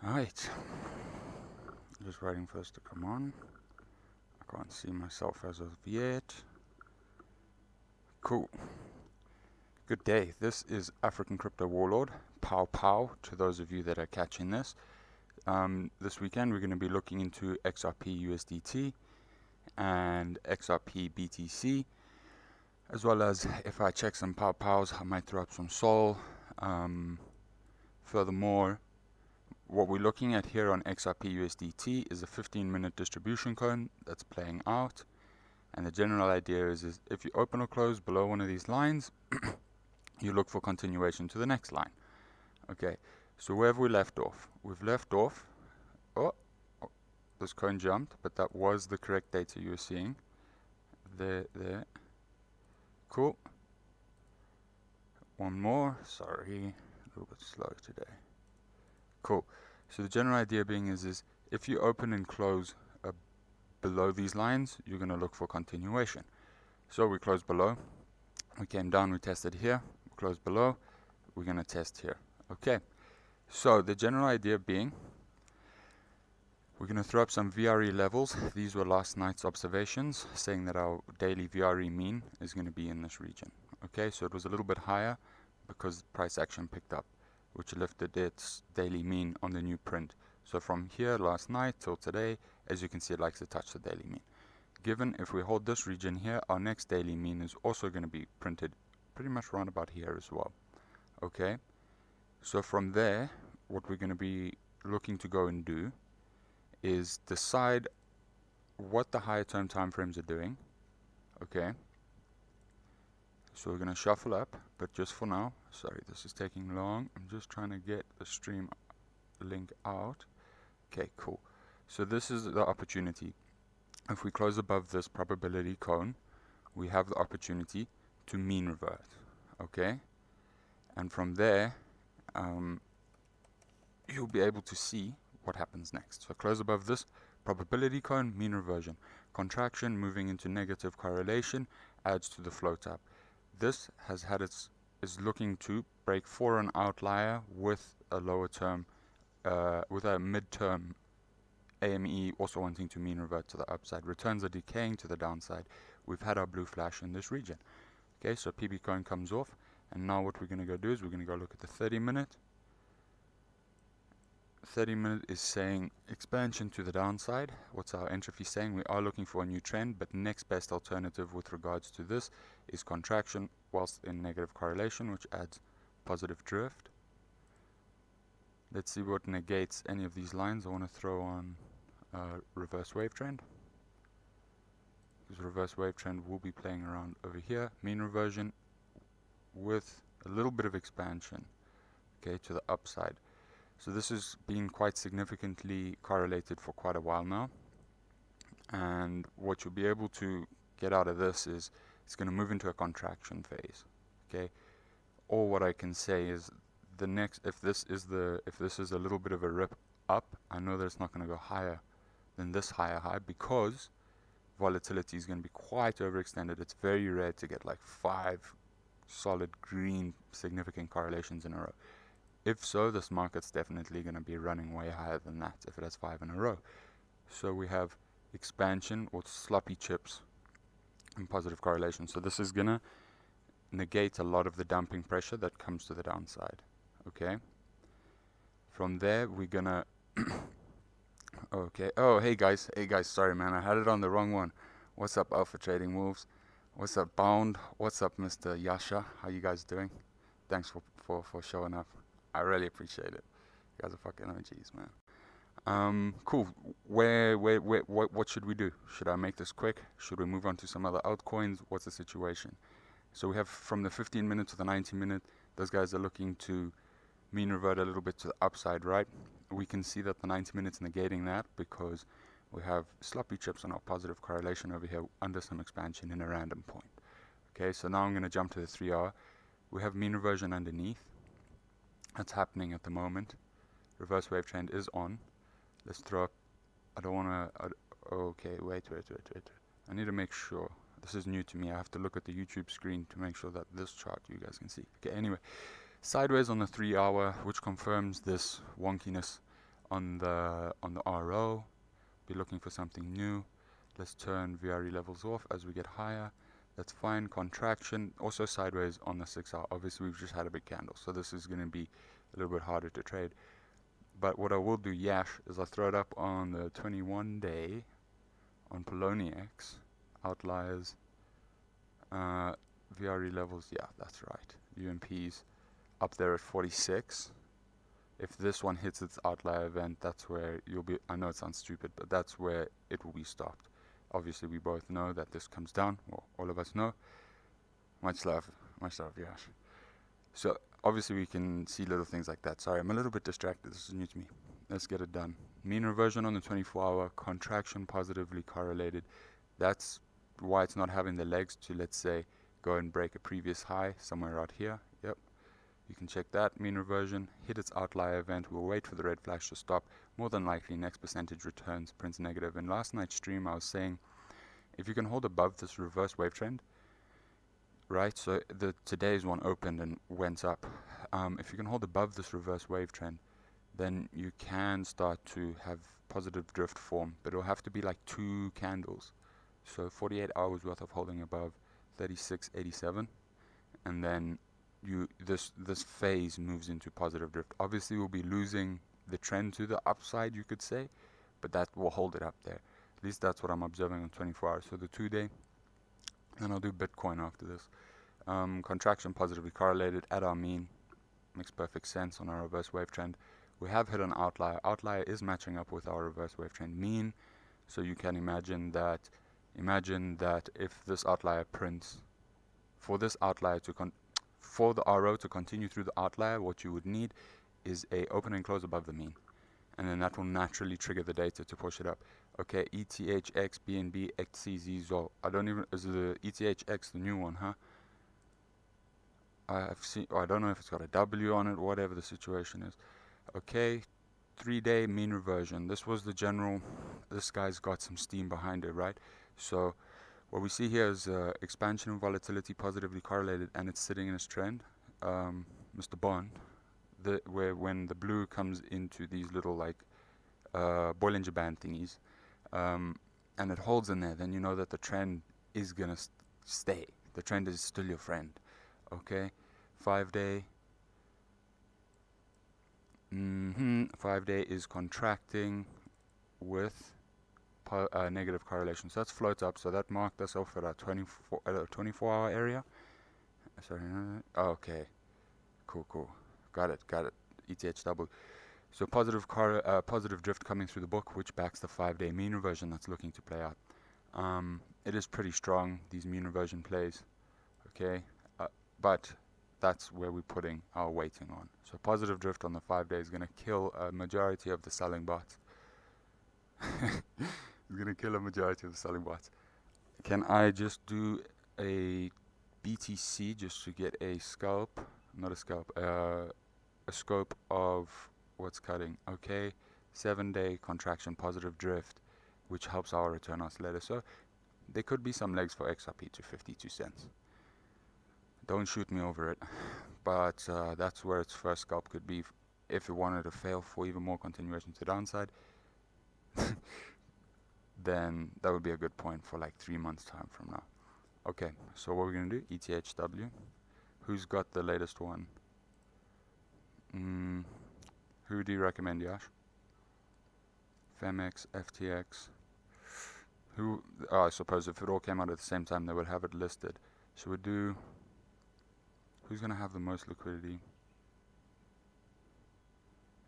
Alright, just waiting for this to come on. I can't see myself as of yet. Cool. Good day. This is African Crypto Warlord. Pow pow to those of you that are catching this. This weekend we're going to be looking into XRP USDT and XRP BTC, as well as if I check some pow pows, I might throw up some Sol. Furthermore, what we're looking at here on XRP USDT is a 15-minute distribution cone that's playing out, and the general idea is if you open or close below one of these lines, you look for continuation to the next line. Okay, so where have we left off? We've left off, oh, this cone jumped, but that was the correct data you were seeing. There. Cool. One more, sorry, a little bit slow today. Cool. So the general idea being is if you open and close below these lines, you're going to look for continuation. So we closed below, we came down, we tested here, we closed below, we're going to test here. Okay. So the general idea being, we're going to throw up some VRE levels. These were last night's observations, saying that our daily VRE mean is going to be in this region. Okay, so it was a little bit higher because price action picked up, which lifted its daily mean on the new print. So from here last night till today, as you can see, it likes to touch the daily mean. Given if we hold this region here, our next daily mean is also going to be printed pretty much around about here as well. Okay, so from there, what we're going to be looking to go and do is decide what the higher term time frames are doing. Okay, so we're going to shuffle up, but just for now, sorry, this is taking long. I'm just trying to get the stream link out. Okay, cool. So this is the opportunity. If we close above this probability cone, we have the opportunity to mean revert. Okay, and from there, you'll be able to see what happens next. So close above this probability cone, mean reversion. Contraction moving into negative correlation adds to the float up. This has had is looking to break for an outlier with a lower term, with a mid-term AME also wanting to mean revert to the upside. Returns are decaying to the downside. We've had our blue flash in this region. Okay, so PB coin comes off, and now what we're going to go do is we're going to go look at the 30-minute. 30-minute is saying expansion to the downside. What's our entropy saying? We are looking for a new trend, but next best alternative with regards to this is contraction whilst in negative correlation, which adds positive drift. Let's see what negates any of these lines. I want to throw on reverse wave trend, because reverse wave trend will be playing around over here. Mean reversion with a little bit of expansion, okay, to the upside. So this has been quite significantly correlated for quite a while now, and what you'll be able to get out of this is it's going to move into a contraction phase. Okay, or what I can say is the next, if this is a little bit of a rip up, I know that it's not going to go higher than this higher high, because volatility is going to be quite overextended. It's very rare to get like 5 solid green significant correlations in a row. If so, this market's definitely going to be running way higher than that if it has 5 in a row. So we have expansion or sloppy chips and positive correlation. So this is going to negate a lot of the dumping pressure that comes to the downside. Okay. From there, we're going to... okay. Oh, hey guys. Hey guys, sorry man. I had it on the wrong one. What's up, Alpha Trading Moves? What's up, Bound? What's up, Mr. Yasha? How you guys doing? Thanks for showing up. I really appreciate it. You guys are fucking OGs, man. Cool. What should we do? Should I make this quick? Should we move on to some other altcoins? What's the situation? So we have from the 15-minute to the 90-minute, those guys are looking to mean revert a little bit to the upside, right? We can see that the 90 minutes negating that because we have sloppy chips on our positive correlation over here under some expansion in a random point. Okay, so now I'm going to jump to the 3-hour. We have mean reversion underneath. That's happening at the moment. Reverse wave trend is on. Let's throw up. I don't want to. Okay, wait. I need to make sure. This is new to me. I have to look at the YouTube screen to make sure that this chart you guys can see. Okay, anyway. Sideways on the 3-hour, which confirms this wonkiness On the RO, be looking for something new. Let's turn VRE levels off as we get higher. That's fine. Contraction also sideways on the 6 hour. Obviously we've just had a big candle, so this is going to be a little bit harder to trade. But what I will do, Yash, is I'll throw it up on the 21 day on Poloniex, outliers, VRE levels, yeah, that's right. UMPs up there at 46. If this one hits its outlier event, that's where you'll be, I know it sounds stupid, but that's where it will be stopped. Obviously we both know that this comes down, well, all of us know. Much love, Yash. So obviously we can see little things like that. Sorry, I'm a little bit distracted, this is new to me. Let's get it done. Mean reversion on the 24 hour, contraction positively correlated. That's why it's not having the legs to, let's say, go and break a previous high somewhere out here. Yep, you can check that. Mean reversion, hit its outlier event. We'll wait for the red flash to stop. More than likely next percentage returns prints negative. In last night's stream I was saying, if you can hold above this reverse wave trend, right, so today's one opened and went up. If you can hold above this reverse wave trend, then you can start to have positive drift form, but it'll have to be like 2 candles. So 48 hours worth of holding above 36.87, and then this phase moves into positive drift. Obviously we'll be losing the trend to the upside, you could say, but that will hold it up there. At least that's what I'm observing on 24 hours. So the 2-day, and I'll do Bitcoin after this. Contraction positively correlated at our mean, makes perfect sense on our reverse wave trend. We have hit an outlier. Outlier is matching up with our reverse wave trend mean, so you can imagine that if this outlier prints, for this outlier to for the RO to continue through the outlier, what you would need is a open and close above the mean, and then that will naturally trigger the data to push it up. Okay, ETHX, BNB, XCZ, ZO. I don't even, is the ETHX the new one, huh? I've seen, I don't know if it's got a W on it, whatever the situation is. Okay, 3-day mean reversion. This was the general, this guy's got some steam behind it, right? So what we see here is expansion and volatility positively correlated, and it's sitting in its trend. Mr. Bond, where when the blue comes into these little like Bollinger Band thingies, and it holds in there, then you know that the trend is gonna stay. The trend is still your friend. Okay, 5-day. 5-day is contracting with negative correlation. So that's float up. So that marked us off at a 24-hour area. Sorry. Okay. Cool. Got it. ETHW. So positive drift coming through the book, which backs the 5-day mean reversion that's looking to play out. It is pretty strong, these mean reversion plays. Okay, but that's where we're putting our weighting on. So positive drift on the 5-day is going to kill a majority of the selling bots. It's going to kill a majority of the selling bots. Can I just do a BTC just to get a scope? Not a scope, a scope of what's cutting. Okay, 7-day contraction, positive drift, which helps our return oscillator. So there could be some legs for XRP to 52 cents. Don't shoot me over it, but that's where its first scalp could be if it wanted to fail for even more continuation to the downside. Then that would be a good point for like 3 months time from now. Okay, so what we're going to do, ETHW. Who's got the latest one? Who do you recommend, Yash? FEMX, FTX. Who? Oh, I suppose if it all came out at the same time, they would have it listed. So we'd do. Who's going to have the most liquidity?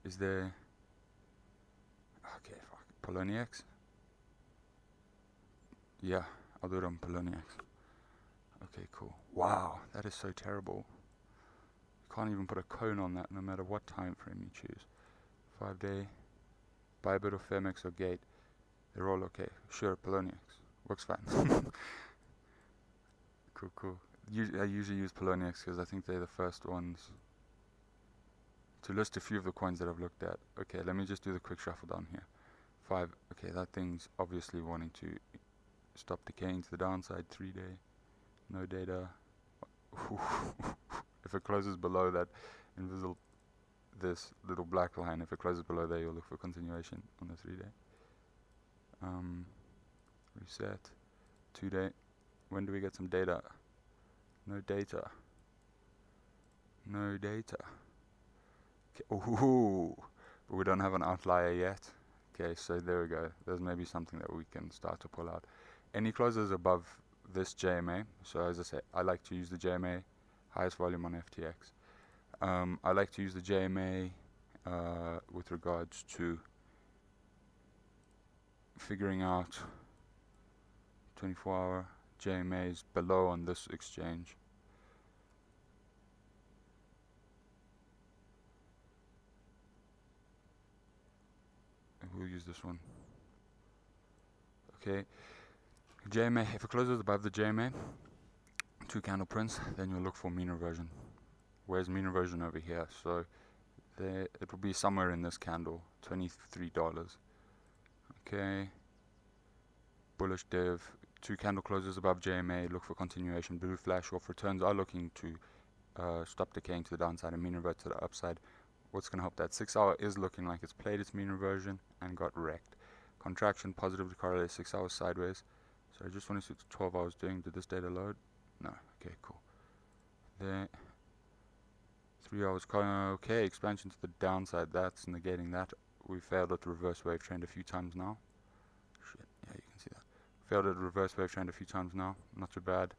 Is there... Okay, fuck. Poloniex? Yeah, I'll do it on Poloniex. Okay, cool. Wow, that is so terrible. You can't even put a cone on that no matter what time frame you choose. 5-day, Bybit or FEMX or Gate. They're all okay. Sure, Poloniex. Works fine. Cool. I usually use Poloniex because I think they're the first ones to list a few of the coins that I've looked at. Okay, let me just do the quick shuffle down here. 5. Okay, that thing's obviously wanting to stop decaying to the downside. 3-day, no data. If it closes below that this little black line. If it closes below there, you'll look for continuation on the 3-day. Reset. 2-day. When do we get some data? No data. No data. Ooh, but we don't have an outlier yet. Okay, so there we go. There's maybe something that we can start to pull out. Any closes above this JMA. So as I say, I like to use the JMA, highest volume on FTX. I like to use the JMA with regards to figuring out 24-hour JMAs below on this exchange. We'll use this one. Okay, JMA, if it closes above the JMA, 2 candle prints, then you'll look for mean reversion. Where's mean reversion over here? So there, it will be somewhere in this candle, $23. Okay, bullish div, 2 candle closes above JMA, look for continuation. Blue flash off returns are looking to stop decaying to the downside and mean revert to the upside. What's going to help that? 6 hour is looking like it's played its mean reversion and got wrecked. Contraction positively correlates 6 hours sideways. So I just want to see what the 12 hours doing. Did this data load? No. Okay, cool. There. 3 hours. Okay, expansion to the downside. That's negating that. We failed at the reverse wave trend a few times now. Shit. Yeah, you can see that. Failed at the reverse wave trend a few times now. Not too bad.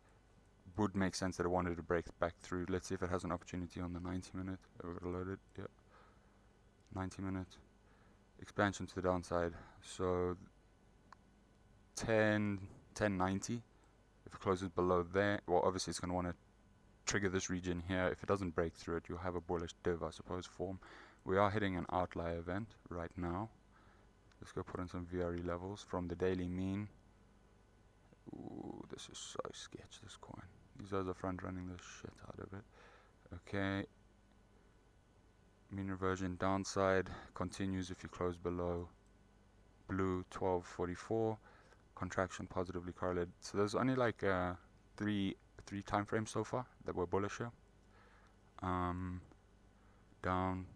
Would make sense that it wanted to break back through. Let's see if it has an opportunity on the 90-minute. We're loaded. Yep. 90 minutes. Expansion to the downside. So 1090. If it closes below there, well, obviously it's going to want to trigger this region here. If it doesn't break through it, you'll have a bullish div, I suppose, form. We are hitting an outlier event right now. Let's go put in some VRE levels from the daily mean. Ooh, this is so sketch, this coin. These guys are front running the shit out of it. Okay. Mean reversion downside continues if you close below blue 1244. Contraction positively correlated. So there's only like three time frames so far that were bullish here. Down,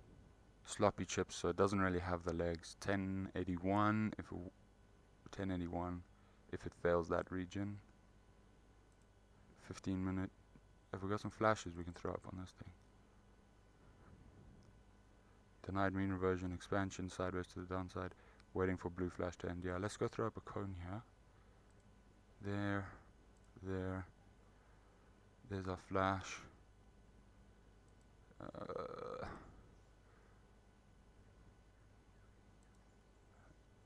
sloppy chips, so it doesn't really have the legs. 1081 if it fails that region. 15-minute. If we got some flashes, we can throw up on this thing. Denied mean reversion, expansion sideways to the downside, waiting for blue flash to end. Yeah, let's go throw up a cone here. There's our flash.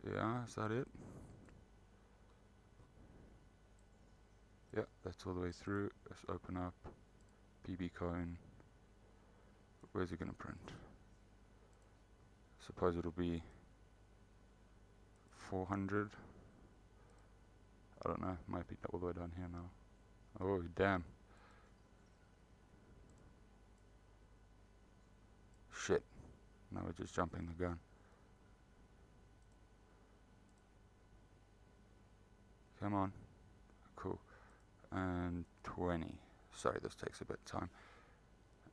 Yeah, is that it? Yeah, that's all the way through. Let's open up PB cone. Where's it gonna print? Suppose it'll be 400. I don't know, might be all the way down here now. Oh damn. Shit. Now we're just jumping the gun. Come on. Cool. And 20. Sorry, this takes a bit of time.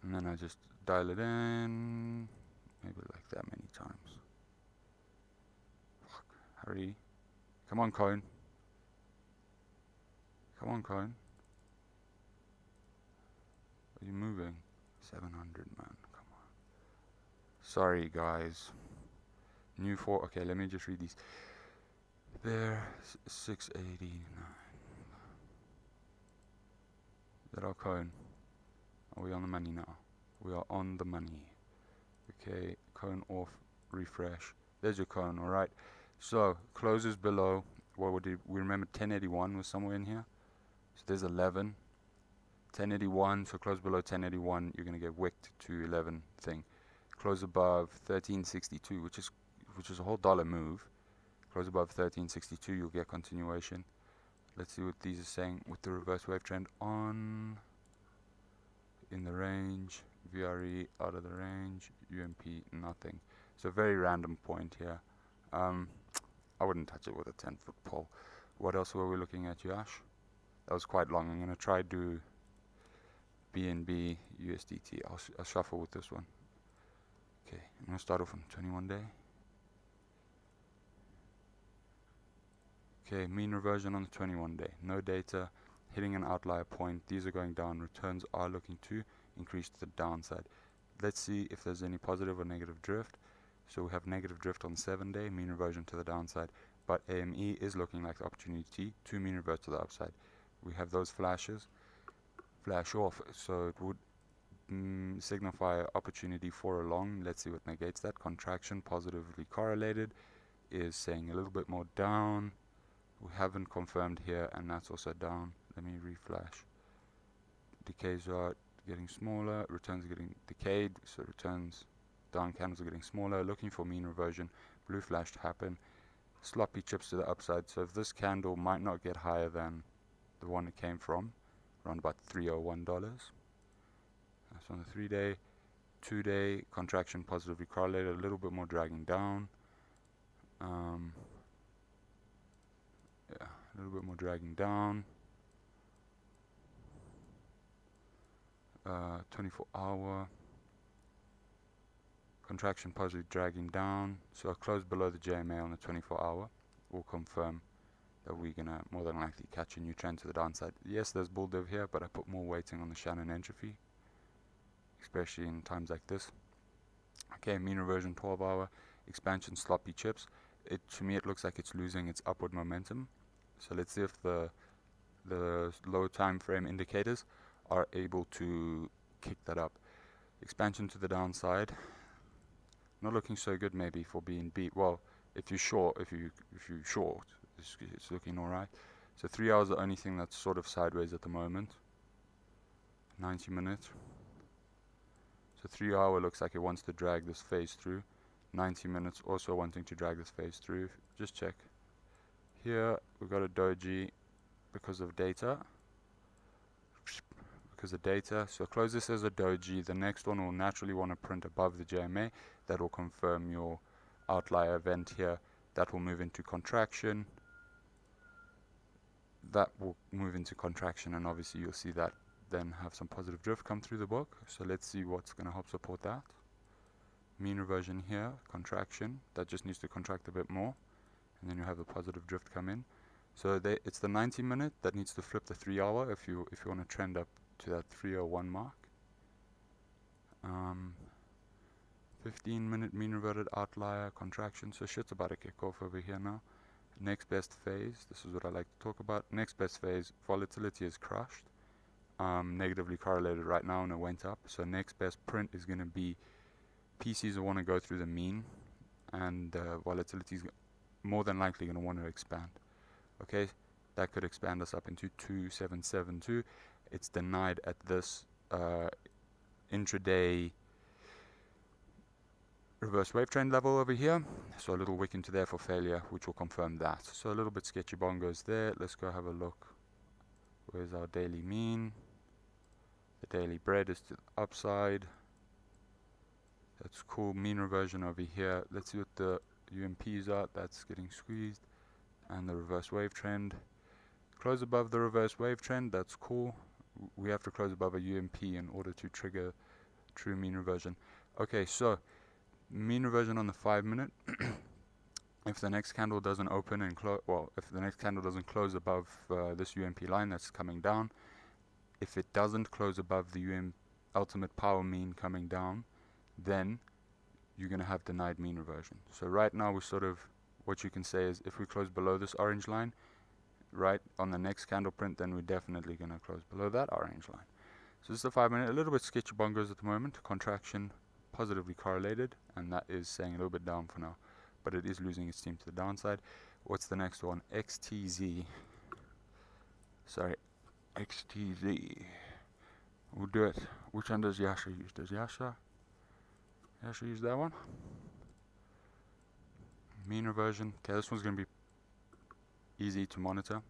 And then I just dial it in. Maybe like that many times. Fuck. Hurry. Come on, coin. Come on, coin. Are you moving? 700, man. Come on. Sorry, guys. New 4. Okay, let me just read these. There. 689. Is that our coin? Are we on the money now? We are on the money. Okay, cone off, refresh. There's your cone, alright. So, closes below. What would it, we remember 1081 was somewhere in here. So there's 11. 1081, so close below 1081, you're going to get wicked to 11 thing. Close above 1362, which is a whole dollar move. Close above 1362, you'll get continuation. Let's see what these are saying with the reverse wave trend on. In the range. VRE out of the range, UMP nothing. So very random point here. I wouldn't touch it with a 10-foot pole. What else were we looking at, Yash? That was quite long. I'm going to try do BNB USDT. I'll shuffle with this one. Okay, I'm going to start off on 21 day. Okay, mean reversion on the 21 day. No data, hitting an outlier point. These are going down. Returns are looking to increase to the downside. Let's see if there's any positive or negative drift. So we have negative drift on 7 day, mean reversion to the downside. But AME is looking like the opportunity to mean revert to the upside. We have those flashes, flash off. So it would signify opportunity for a long. Let's see what negates that. Contraction positively correlated is saying a little bit more down. We haven't confirmed here, and that's also down. Let me reflash. Decays are getting smaller, returns are getting decayed, so returns down candles are getting smaller. Looking for mean reversion, blue flash to happen. Sloppy chips to the upside. So if this candle might not get higher than the one it came from, around about $301. That's on the 3 day. 2 day contraction positively correlated, a little bit more dragging down. Yeah, a little bit more dragging down. 24-hour contraction positively dragging down. So a close below the JMA on the 24-hour will confirm that we're gonna more than likely catch a new trend to the downside. Yes, there's bull div here, but I put more weighting on the Shannon Entropy, especially in times like this. Okay, mean reversion 12-hour expansion, sloppy chips. To me it looks like it's losing its upward momentum. So let's see if the low time frame indicators are able to kick that up. Expansion to the downside, not looking so good maybe for being beat. Well, if you short, it's looking alright. So 3 hours is the only thing that's sort of sideways at the moment. 90 minutes. So 3 hour looks like it wants to drag this phase through. 90 minutes also wanting to drag this phase through. Just check. Here we've got a doji because of data. So close this as a doji. The next one will naturally want to print above the JMA. That will confirm your outlier event here. That will move into contraction. That will move into contraction, and obviously you'll see that then have some positive drift come through the book. So let's see what's going to help support that. Mean reversion here, contraction. That just needs to contract a bit more, and then you have the positive drift come in. So it's the 90 minute that needs to flip the 3 hour if you want to trend up to that 301 mark. 15 minute mean reverted outlier contraction. So shit's about to kick off over here now. Next best phase, this is what I like to talk about. Next best phase, volatility is crushed. Negatively correlated right now, and it went up. So next best print is going to be PCs will want to go through the mean, and volatility is more than likely going to want to expand. Okay, that could expand us up into 2772. It's denied at this intraday reverse wave trend level over here. So a little wick into there for failure, which will confirm that. So a little bit sketchy bongos there. Let's go have a look. Where's our daily mean? The daily bread is to the upside. That's cool. Mean reversion over here. Let's see what the UMPs are. That's getting squeezed. And the reverse wave trend. Close above the reverse wave trend. That's cool. We have to close above a UMP in order to trigger true mean reversion. Okay, so mean reversion on the 5 minute. If the next candle doesn't open and close, well, if the next candle doesn't close above this UMP line that's coming down, if it doesn't close above the ultimate power mean coming down, then you're going to have denied mean reversion. So right now we're sort of, what you can say is if we close below this orange line, right on the next candle print, then we're definitely going to close below that orange line. So this is the 5 minute, a little bit sketchy bongos at the moment, contraction positively correlated, and that is saying a little bit down for now, but it is losing its steam to the downside. What's the next one? XTZ. Sorry, XTZ. We'll do it. Which one does Yasha use? Does Yasha use that one? Mean reversion. Okay, this one's going to be easy to monitor.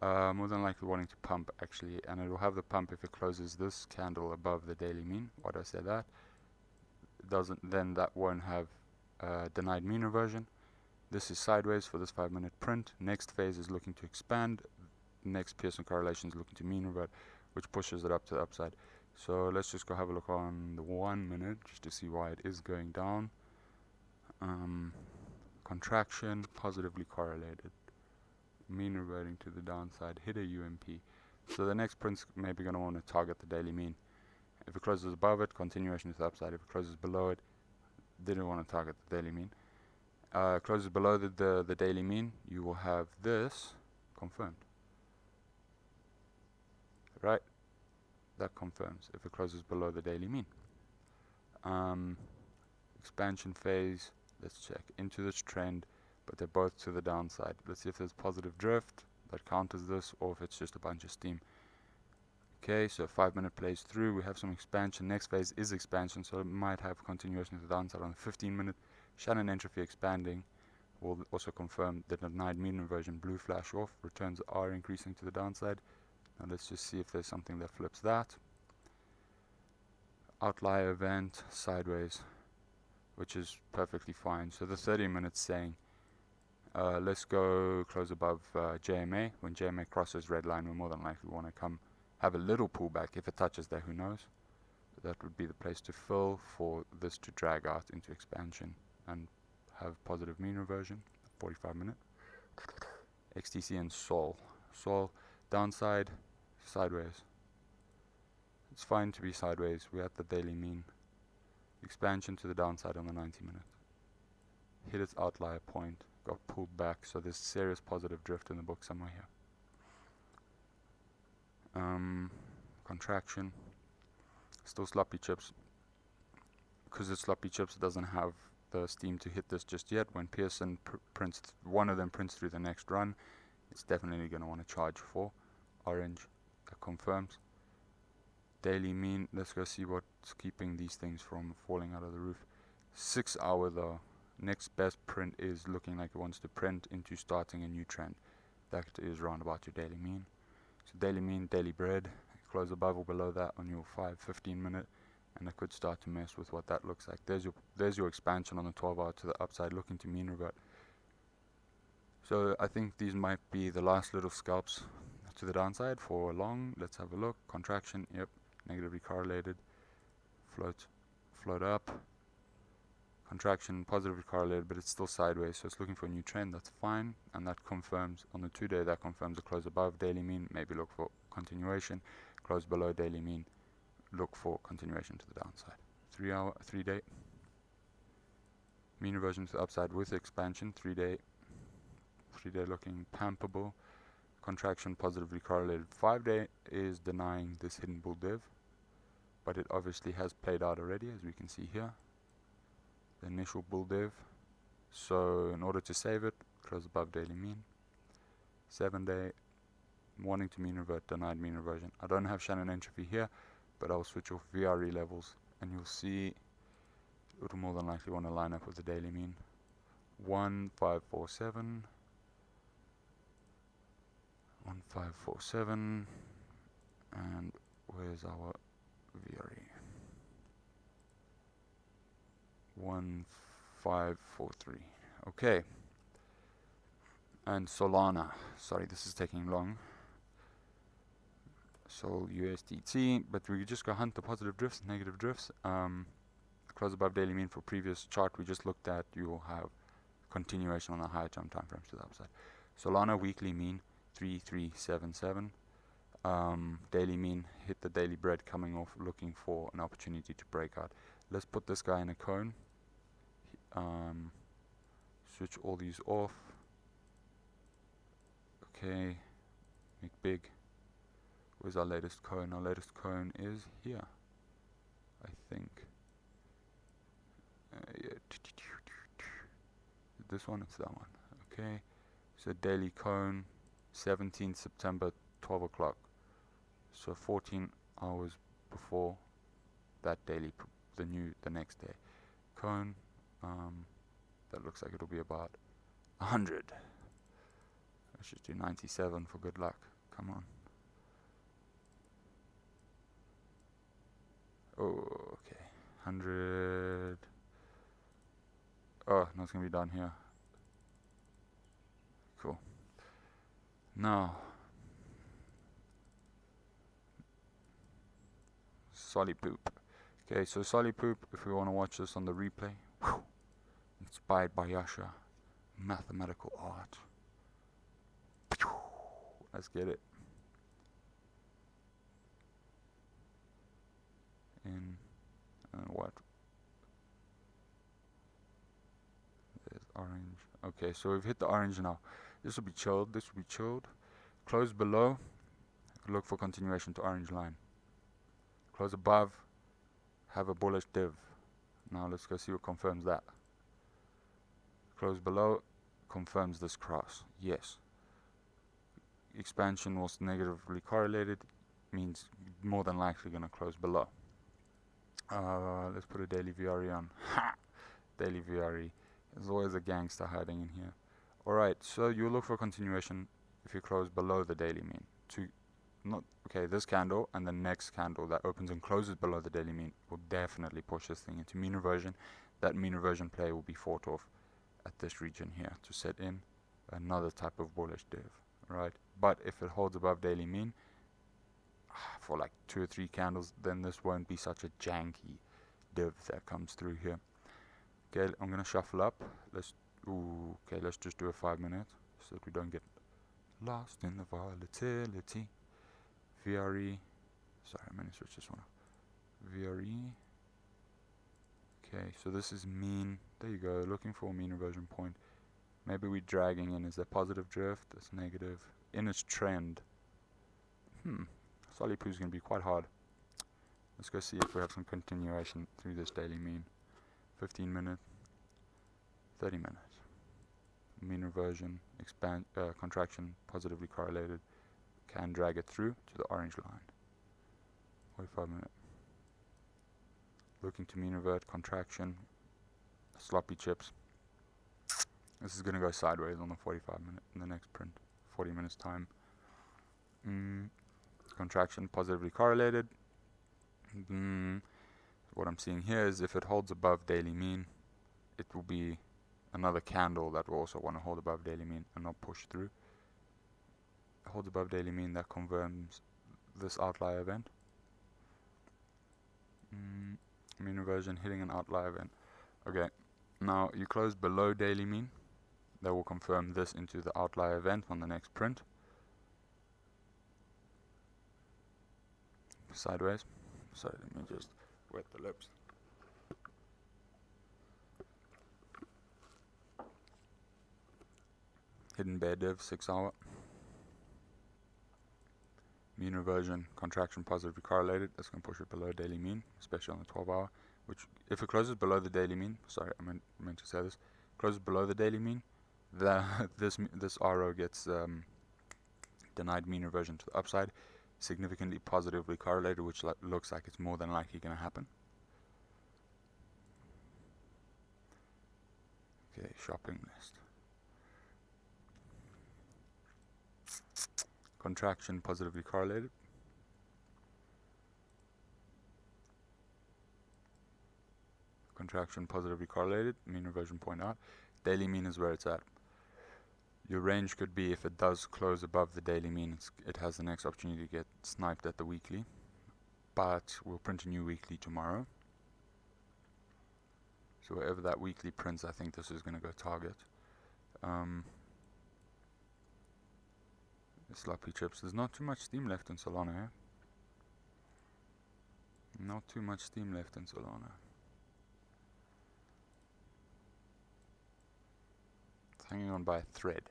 More than likely wanting to pump actually, and it will have the pump if it closes this candle above the daily mean. Why do I say that? It doesn't, then that won't have denied mean reversion. This is sideways for this 5 minute print. Next phase is looking to expand. Next Pearson correlation is looking to mean revert, which pushes it up to the upside. So let's just go have a look on the 1 minute just to see why it is going down. Contraction, positively correlated. Mean reverting to the downside, hit a UMP. So the next print's maybe going to want to target the daily mean. If it closes above it, continuation to the upside. If it closes below it, didn't want to target the daily mean. Closes below the daily mean, you will have this confirmed. Right? That confirms if it closes below the daily mean. Expansion phase, let's check into this trend, but they're both to the downside. Let's see if there's positive drift that counters this, or if it's just a bunch of steam. Okay, so 5 minute plays through, we have some expansion. Next phase is expansion, so it might have continuation to the downside on the 15 minute. Shannon Entropy expanding will also confirm the denied mean reversion, blue flash off, returns are increasing to the downside. Now let's just see if there's something that flips that. Outlier event, sideways, which is perfectly fine. So the 30 minutes saying, let's go close above JMA. When JMA crosses red line, we more than likely want to come have a little pullback. If it touches there, who knows? But that would be the place to fill for this to drag out into expansion and have positive mean reversion. 45 minute. XTC and Sol. Sol downside, sideways. It's fine to be sideways. We're at the daily mean. Expansion to the downside on the 90 minute. Hit its outlier point, got pulled back, so there's serious positive drift in the book somewhere here. Contraction. Still sloppy chips. Because it's sloppy chips, it doesn't have the steam to hit this just yet. When Pearson prints, one of them prints through the next run, it's definitely going to want to charge for orange. That confirms. Daily mean, let's go see what's keeping these things from falling out of the roof. 6 hour though, next best print is looking like it wants to print into starting a new trend. That is round about your daily mean. So daily mean, daily bread, close above or below that on your 5-15 minute, and it could start to mess with what that looks like. There's your expansion on the 12 hour to the upside, looking to mean revert. So I think these might be the last little scalps to the downside for long. Let's have a look. Contraction, yep, negatively correlated. Float up. Contraction, positively correlated, but it's still sideways, so it's looking for a new trend. That's fine, and that confirms on the 2 day, that confirms a close above daily mean. Maybe look for continuation. Close below daily mean, look for continuation to the downside. 3 day mean reversion to the upside with expansion. 3 day looking pampable. Contraction, positively correlated. 5 day is denying this hidden bull div, but it obviously has played out already, as we can see here. The initial bull div. So in order to save it, close above daily mean. 7 day, wanting to mean revert, denied mean reversion. I don't have Shannon Entropy here, but I'll switch off VRE levels, and you'll see it will more than likely want to line up with the daily mean. 1547. 1547. And where's our VRE? 1543. Okay. And Solana. Sorry, this is taking long. Sol USDT, but we just go hunt the positive drifts, negative drifts. Close above daily mean for previous chart we just looked at. You will have continuation on the higher term time frames to the upside. Solana weekly mean 3377. Daily mean hit the daily bread, coming off, looking for an opportunity to break out. Let's put this guy in a cone. Switch all these off. Okay, make big. Where's our latest cone? Our latest cone is here, I think. Yeah. This one, it's that one. Okay, so daily cone, 17th September, 12 o'clock. So 14 hours before that daily, the next day. Cone, that looks like it'll be about 100. Let's just do 97 for good luck. Come on. Oh, okay. 100. Oh, no, it's going to be down here. Cool. Now, Solly poop. Okay, so Solly poop, if we want to watch this on the replay, whew, inspired by Yasha, mathematical art. Let's get it. In what? There's orange. Okay, so we've hit the orange now. This will be chilled. This will be chilled. Close below. Look for continuation to orange line. Close above. Have a bullish div. Now let's go see what confirms that. Close below. Confirms this cross. Yes. Expansion was negatively correlated. Means more than likely going to close below. Let's put a daily VRE on. Ha! Daily VRE. There's always a gangster hiding in here. Alright, so you look for continuation if you close below the daily mean. This candle and the next candle that opens and closes below the daily mean will definitely push this thing into mean reversion. That mean reversion play will be fought off at this region here to set in another type of bullish div. Right? But if it holds above daily mean for like 2 or 3 candles, then this won't be such a janky div that comes through here. Okay, I'm gonna shuffle up. Let's just do a 5 minute so that we don't get lost in the volatility. VRE. Sorry, I'm gonna switch this one off. VRE. Okay, so this is mean. There you go. Looking for a mean reversion point. Maybe we're dragging in. Is there positive drift? That's negative. In its trend. Solly poo is gonna be quite hard. Let's go see if we have some continuation through this daily mean. 15 minutes. 30 minutes. Mean reversion, contraction, positively correlated. Can drag it through to the orange line. 45 minutes. Looking to mean revert, contraction, sloppy chips. This is going to go sideways on the 45 minute in the next print. 40 minutes time. Contraction, positively correlated. What I'm seeing here is if it holds above daily mean, it will be another candle that will also want to hold above daily mean and not push through. Holds above daily mean, that confirms this outlier event. Mean reversion hitting an outlier event. Okay, now you close below daily mean, that will confirm this into the outlier event on the next print. Sideways. Sorry, let me just wet the lips. Hidden bear div, 6 hour. Mean reversion, contraction positively correlated. That's going to push it below daily mean, especially on the 12 hour. Which, if it closes below the daily mean, sorry, I meant to say this, closes below the daily mean, this RO gets denied mean reversion to the upside, significantly positively correlated, which looks like it's more than likely going to happen. Okay, shopping list. Contraction positively correlated. Contraction positively correlated. Mean reversion point out. Daily mean is where it's at. Your range could be if it does close above the daily mean, it has the next opportunity to get sniped at the weekly. But we'll print a new weekly tomorrow. So wherever that weekly prints, I think this is going to go target. Sloppy chips. There's not too much steam left in Solana, eh? Not too much steam left in Solana. It's hanging on by a thread.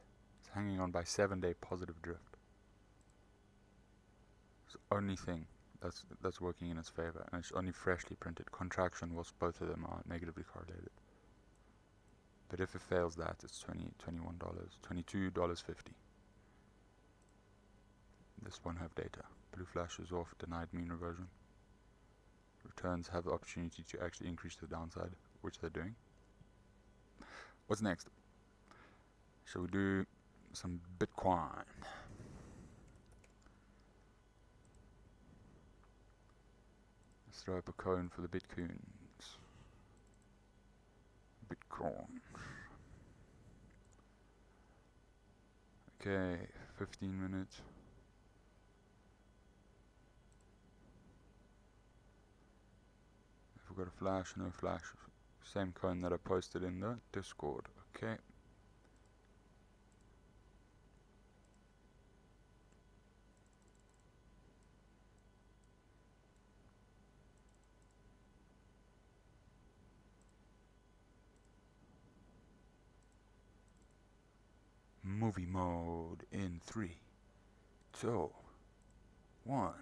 It's hanging on by 7-day positive drift. It's the only thing that's working in its favor, and it's only freshly printed. Contraction, whilst both of them are negatively correlated. But if it fails that, it's $21, $22.50. This won't have data. Blue flash is off, denied mean reversion. Returns have the opportunity to actually increase the downside, which they're doing. What's next? Shall we do some Bitcoin? Let's throw up a cone for the Bitcoins. Bitcoin. Okay, 15 minutes. got a flash, no flash. Same coin that I posted in the Discord. Okay. Movie mode in 3, 2, 1.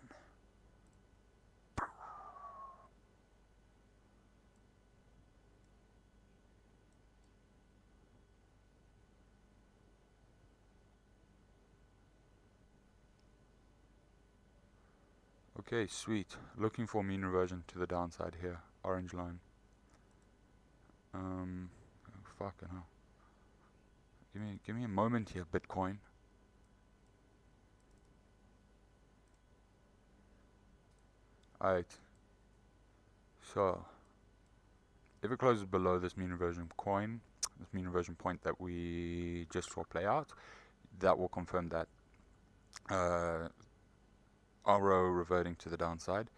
Okay, sweet. Looking for mean reversion to the downside here. Orange line. Oh, fucking hell. Give me a moment here, Bitcoin. Alright. So, if it closes below this mean reversion coin, this mean reversion point that we just saw play out, that will confirm that RO reverting to the downside.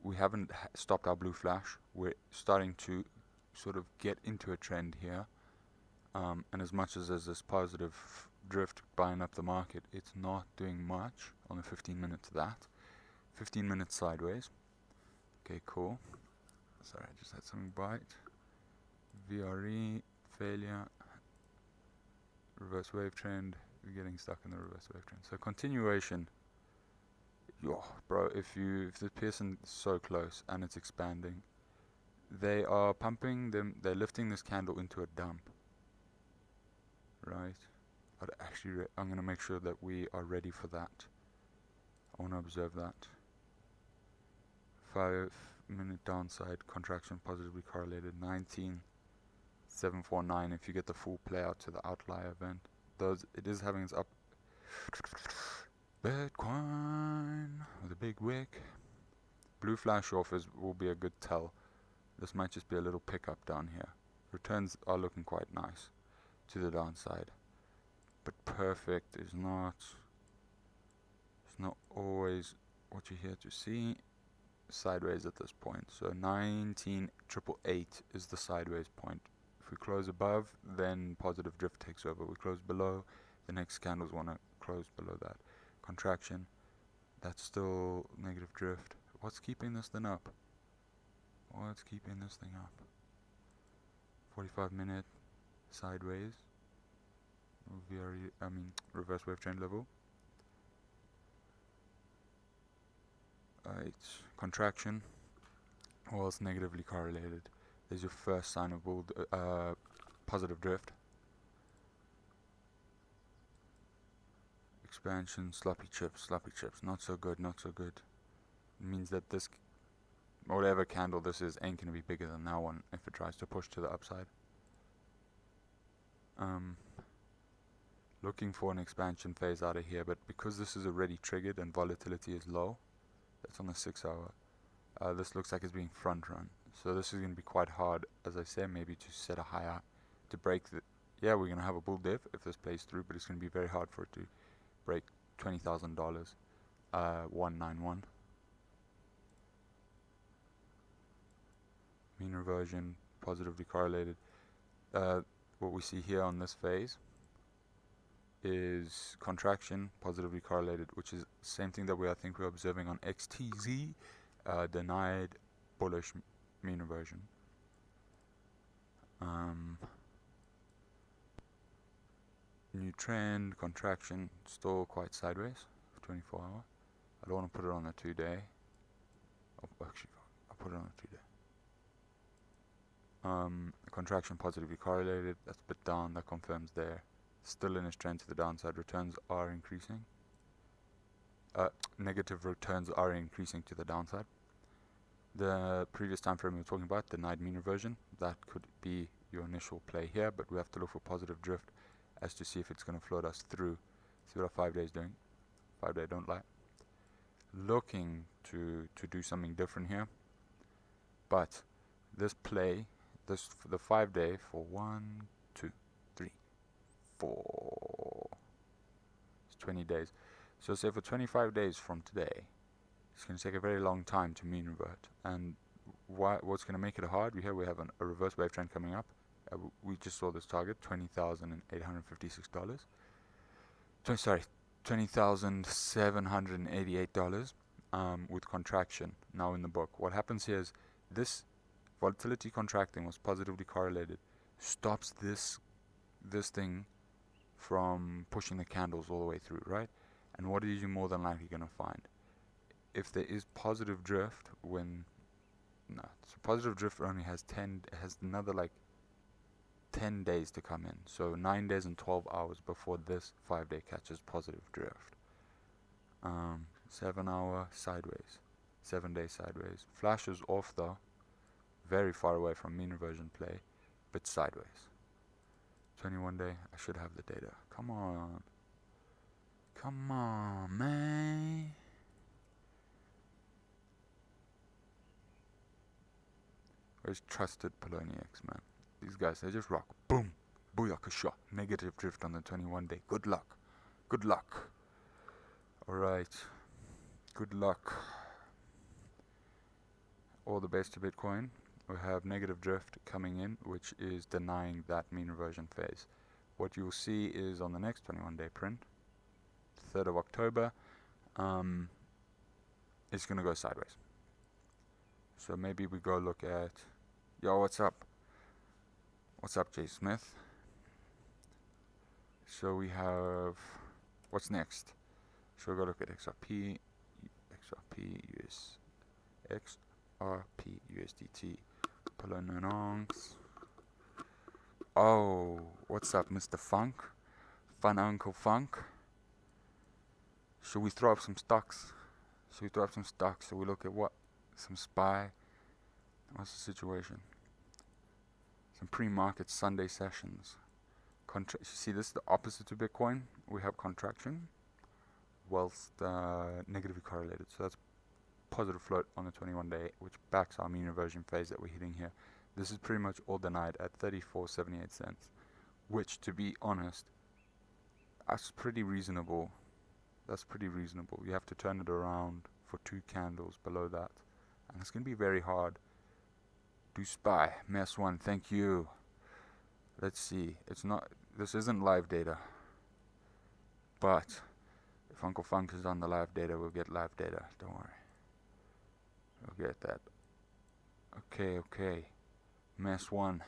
We haven't stopped our blue flash. We're starting to sort of get into a trend here. And as much as there's this positive drift buying up the market, it's not doing much on the 15 minutes of that. 15 minutes sideways. Okay, cool. Sorry, I just had something bite. VRE, failure, reverse wave trend. We're getting stuck in the reverse wave trend. So continuation. Yo, bro, if the Pearson is so close and it's expanding, they are pumping them. They're lifting this candle into a dump. Right, but actually I'm going to make sure that we are ready for that. I want to observe that. 5-minute downside contraction positively correlated 19,749 if you get the full play out to the outlier event. It is having its up. Bitcoin with a big wick. Blue flash off will be a good tell. This might just be a little pickup down here. Returns are looking quite nice to the downside, but perfect is not. It's not always what you're here to see. Sideways at this point, so 19,888 is the sideways point. If we close above, then positive drift takes over. We close below, the next candles want to close below that. Contraction, that's still negative drift. What's keeping this thing up? What's keeping this thing up? 45-minute sideways. Reverse wave trend level. It's contraction. Well, it's negatively correlated. There's your first sign of positive drift. Expansion, sloppy chips. Not so good, not so good. It means that this, whatever candle this is, ain't gonna be bigger than that one if it tries to push to the upside. Looking for an expansion phase out of here, but because this is already triggered and volatility is low, that's on the 6 hour, this looks like it's being front run. So this is going to be quite hard, as I say, maybe to set a higher, to break the, yeah, we're going to have a bull div if this plays through, but it's going to be very hard for it to break $20,000, 191. Mean reversion, positively correlated. What we see here on this phase is contraction, positively correlated, which is the same thing that I think we're observing on XTZ, denied bullish mean reversion. New trend, contraction, still quite sideways for 24 hour. I don't want to put it on a 2-day. Actually, I'll put it on a 2-day. Contraction positively correlated, that's a bit down, that confirms there. Still in its trend to the downside, returns are increasing. Negative returns are increasing to the downside. The previous time frame we were talking about, denied mean reversion, that could be your initial play here, but we have to look for positive drift as to see if it's going to float us through. See what our 5 days doing. 5 day don't lie. Looking to do something different here, but this play, this for the 5 day for 1, 2, 3, 4. It's 20 days. So say for 25 days from today, it's going to take a very long time to mean revert, and what's going to make it hard? We have a reverse wave trend coming up. We just saw this target, $20,856. Sorry, $20,788 with contraction now in the book. What happens here is this volatility contracting was positively correlated, stops this thing from pushing the candles all the way through, right? And what are you more than likely going to find? If there is positive drift, so positive drift only has another like 10 days to come in. So 9 days and 12 hours before this 5-day catches positive drift. 7 hour sideways, 7 day sideways. Flashes off though, very far away from mean reversion play, but sideways. 21 day, I should have the data. Come on, man. Where's trusted Poloniacs, man? These guys, they just rock. Boom, booyakasha. Negative drift on the 21 day. Good luck. Alright, good luck. All the best to Bitcoin. We have negative drift coming in, which is denying that mean reversion phase. What you'll see is on the next 21 day print, 3rd of October, it's going to go sideways. So maybe we go look at, yo, what's up? What's up, Jay Smith? So we have, what's next? So we'll go look at XRP USDT, Polonongs. Oh, what's up, Mr. Funk? Fun Uncle Funk? Should we throw up some stocks? So we look at what? Some SPY. What's the situation? Some pre-market Sunday sessions. You see, this is the opposite to Bitcoin. We have contraction, whilst negatively correlated. So that's positive float on the 21 day, which backs our mean reversion phase that we're hitting here. This is pretty much all denied at 34.78 cents, which, to be honest, that's pretty reasonable. You have to turn it around for 2 candles below that, and it's going to be very hard. Do SPY, mess 1, thank you. Let's see, this isn't live data, but if Uncle Funk is on the live data, we'll get live data, don't worry. We'll get that. Okay, mess 1,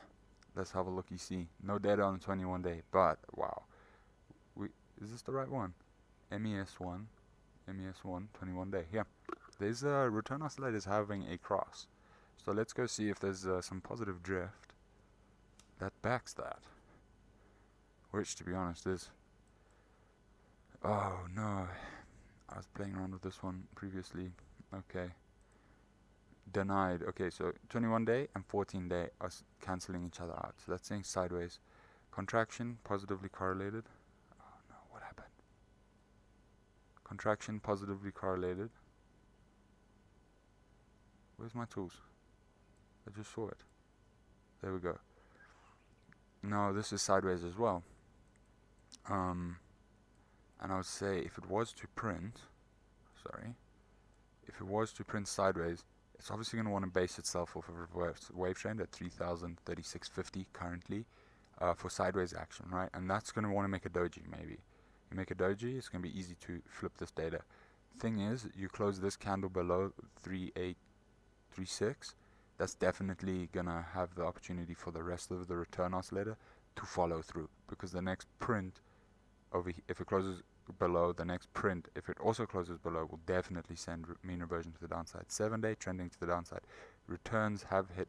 let's have a looky see. No data on the 21 day, but wow, is this the right one? MES1, 21 day, yeah. There's a return oscillators having a cross. So let's go see if there's some positive drift that backs that. Which, to be honest, is... Oh no, I was playing around with this one previously. Okay. Denied. Okay, so 21 day and 14 day are cancelling each other out. So that's saying sideways. Contraction, positively correlated. Oh no, what happened? Contraction, positively correlated. Where's my tools? I just saw it. There we go. No, this is sideways as well. And I would say if it was to print sideways, it's obviously going to want to base itself off of a reverse wave trend at 3,036.50 currently for sideways action, right? And that's going to want to make a doji, maybe. You make a doji, it's going to be easy to flip this data. Thing is, you close this candle below 3836, that's definitely going to have the opportunity for the rest of the return oscillator to follow through, because the next print if it closes below, the next print, if it also closes below, will definitely send mean reversion to the downside. 7 day trending to the downside. Returns have hit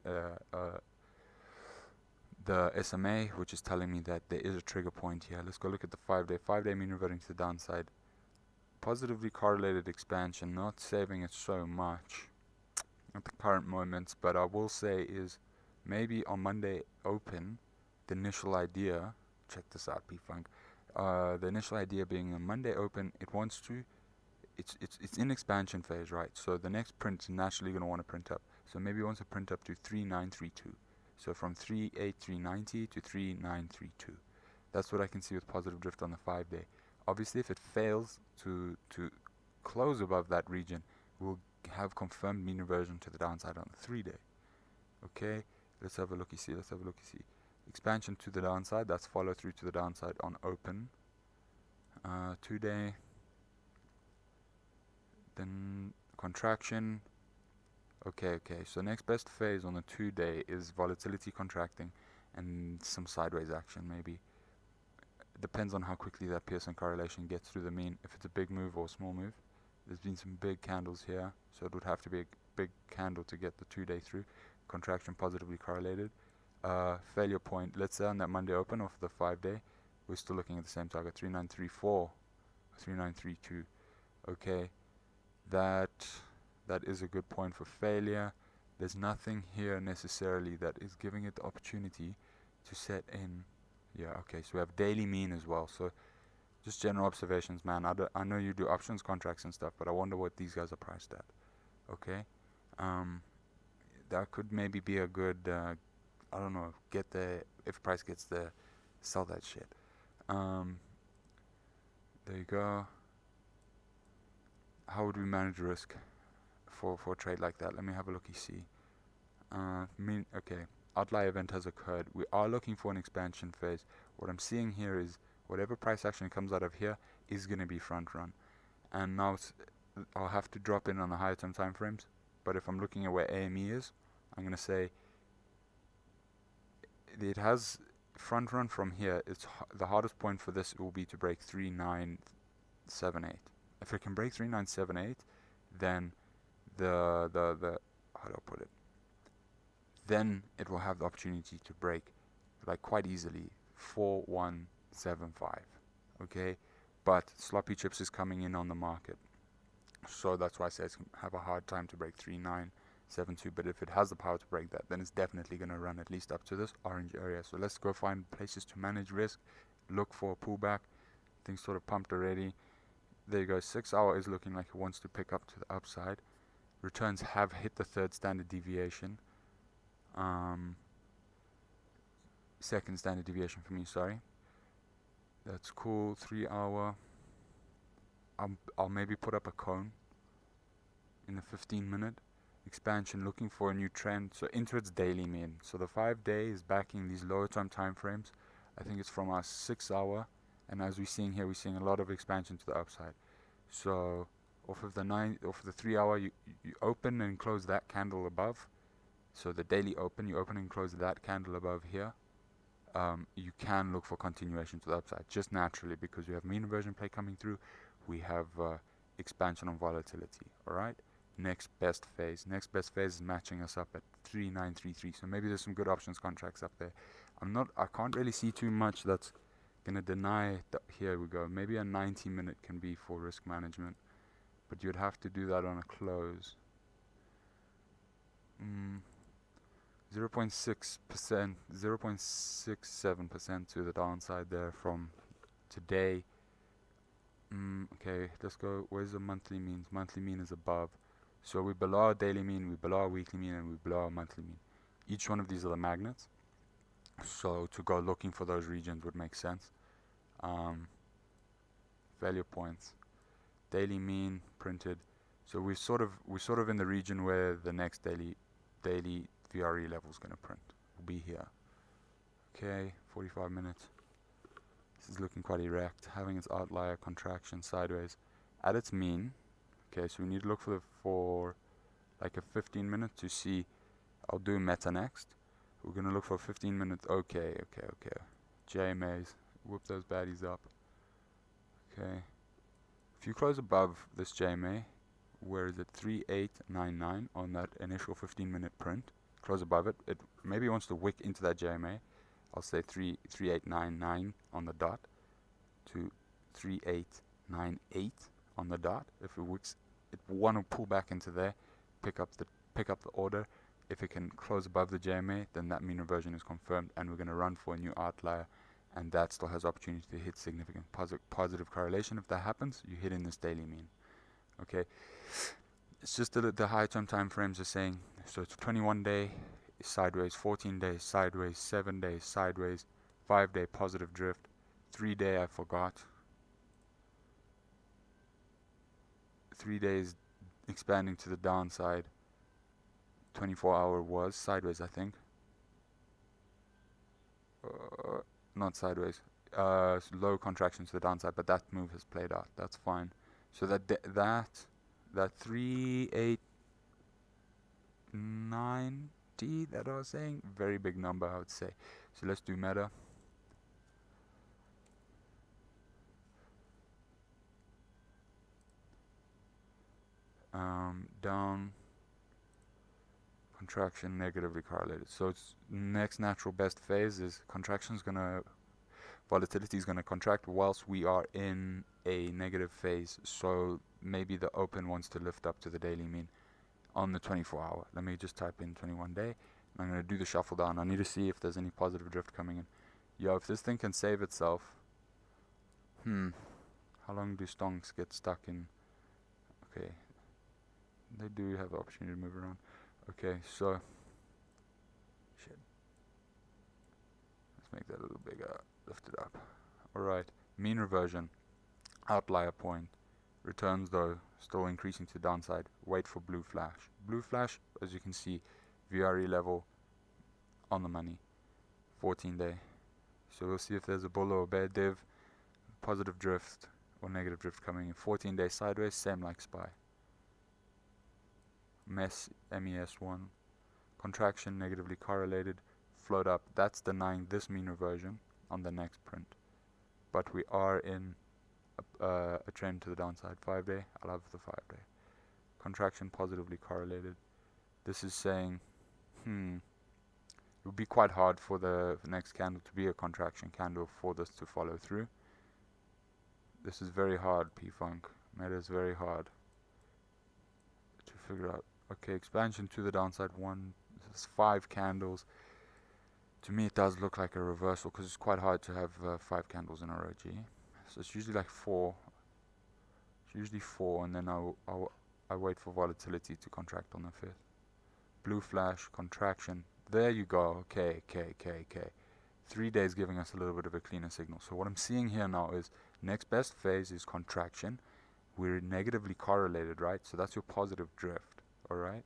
the SMA, which is telling me that there is a trigger point here. Let's go look at the 5 day. 5 day mean reverting to the downside. Positively correlated expansion, not saving it so much at the current moments, but I will say is maybe on Monday open, the initial idea, check this out, P-Funk, the initial idea being a Monday open, it's in expansion phase, right? So the next print is naturally going to want to print up. So maybe it wants to print up to 3932. So from 38390 to 3932. That's what I can see with positive drift on the 5 day. Obviously, if it fails to close above that region, we'll have confirmed mean reversion to the downside on the 3 day. Okay, let's have a looky see. Expansion to the downside, that's follow through to the downside on open. 2-day, then contraction. Okay, so next best phase on the 2-day is volatility contracting and some sideways action maybe. It depends on how quickly that Pearson correlation gets through the mean. If it's a big move or a small move, there's been some big candles here, so it would have to be a big candle to get the 2-day through. Contraction positively correlated. Failure point, let's say on that Monday open off the 5-day, we're still looking at the same target, 3934, 3932. Okay, that is a good point for failure. There's nothing here necessarily that is giving it the opportunity to set in. Yeah, okay, so we have daily mean as well. So just general observations, man. I know you do options contracts and stuff, but I wonder what these guys are priced at. Okay, that could maybe be a good, I don't know, if price gets there, sell that shit. There you go. How would we manage risk for a trade like that? Let me have a looky see. Okay, outlier event has occurred. We are looking for an expansion phase. What I'm seeing here is whatever price action comes out of here is going to be front run. And now I'll have to drop in on the higher term time frames. But if I'm looking at where AME is, I'm going to say it has front run from here. It's the hardest point for this will be to break 3978. If it can break 3978, then the how do I put it? Then it will have the opportunity to break like quite easily 4175. Okay, but sloppy chips is coming in on the market, so that's why I say it's going to have a hard time to break 3972. But if it has the power to break that, then it's definitely going to run at least up to this orange area. So let's go find places to manage risk, look for a pullback. Things sort of pumped already. There you go. 6 hour is looking like it wants to pick up to the upside. Returns have hit the third standard deviation. Second standard deviation for me, sorry. That's cool. 3 hour. I'll maybe put up a cone in the 15-minute expansion, looking for a new trend. So into its daily mean. So the 5-day is backing these lower time frames. I think it's from our 6 hour, and as we're seeing here, we're seeing a lot of expansion to the upside. So off of the 3 hour, you open and close that candle above. So the daily open, you open and close that candle above here. You can look for continuation to the upside just naturally, because we have mean reversion play coming through. We have expansion on volatility. All right. Next best phase is matching us up at 3933. So maybe there's some good options contracts up there. I can't really see too much that's gonna deny that. Here we go. Maybe a 90-minute can be for risk management, but you'd have to do that on a close. 0.6%, 0.67% to the downside there from today. Okay, let's go. Where's the monthly means? Monthly mean is above. So we're below our daily mean, we're below our weekly mean, and we're below our monthly mean. Each one of these are the magnets. So to go looking for those regions would make sense. Failure points. Daily mean printed. So we're sort of in the region where the next daily VRE level is going to print. Will be here. Okay, 45 minutes. This is looking quite erect, having its outlier contraction sideways at its mean. Okay, so we need to look for like a 15-minute to see. I'll do meta next. We're going to look for 15 minutes. Okay. JMAs, whip those baddies up. Okay. If you close above this JMA, where is it? 3899 on that initial 15-minute print. Close above it. It maybe wants to wick into that JMA. I'll say 3899 on the dot to 3898 on the dot. If it wicks, it want to pull back into there, pick up the order. If it can close above the JMA, then that mean reversion is confirmed, and we're going to run for a new outlier, and that still has opportunity to hit significant positive correlation. If that happens, you hit in this daily mean. Okay, it's just the high term time frames are saying, so it's 21 day sideways, 14 days sideways, 7 days sideways, 5 day positive drift, 3 day I forgot, 3 days expanding to the downside, 24-hour was sideways, I think. Not sideways. Low contraction to the downside, but that move has played out. That's fine. So that 3890 that I was saying, very big number, I would say. So let's do meta. Down, contraction, negatively correlated. So it's next natural best phase is volatility is gonna contract whilst we are in a negative phase. So maybe the open wants to lift up to the daily mean on the 24-hour. Let me just type in 21 day. I'm gonna do the shuffle down. I need to see if there's any positive drift coming in. Yo, if this thing can save itself, how long do stonks get stuck in? Okay, they do have the opportunity to move around. Okay, so shit. Let's make that a little bigger. Lift it up. Alright, mean reversion, outlier point, returns though still increasing to the downside. Wait for blue flash. Blue flash, as you can see, VRE level on the money, 14 day. So we'll see if there's a bull or a bear div, positive drift or negative drift coming in. 14 day sideways, same like SPY. MES1, contraction negatively correlated, float up. That's denying this mean reversion on the next print, but we are in a trend to the downside. 5 day, I love the 5 day. Contraction positively correlated. This is saying it would be quite hard for the next candle to be a contraction candle for this to follow through. This is very hard, P-Funk. Meta is very hard to figure out. Okay, expansion to the downside. This is 5 candles. To me, it does look like a reversal because it's quite hard to have 5 candles in a row, G. So it's usually like 4. It's usually 4, and then I wait for volatility to contract on the 5th. Blue flash, contraction. There you go. Okay. 3 days giving us a little bit of a cleaner signal. So what I'm seeing here now is next best phase is contraction. We're negatively correlated, right? So that's your positive drift, all right?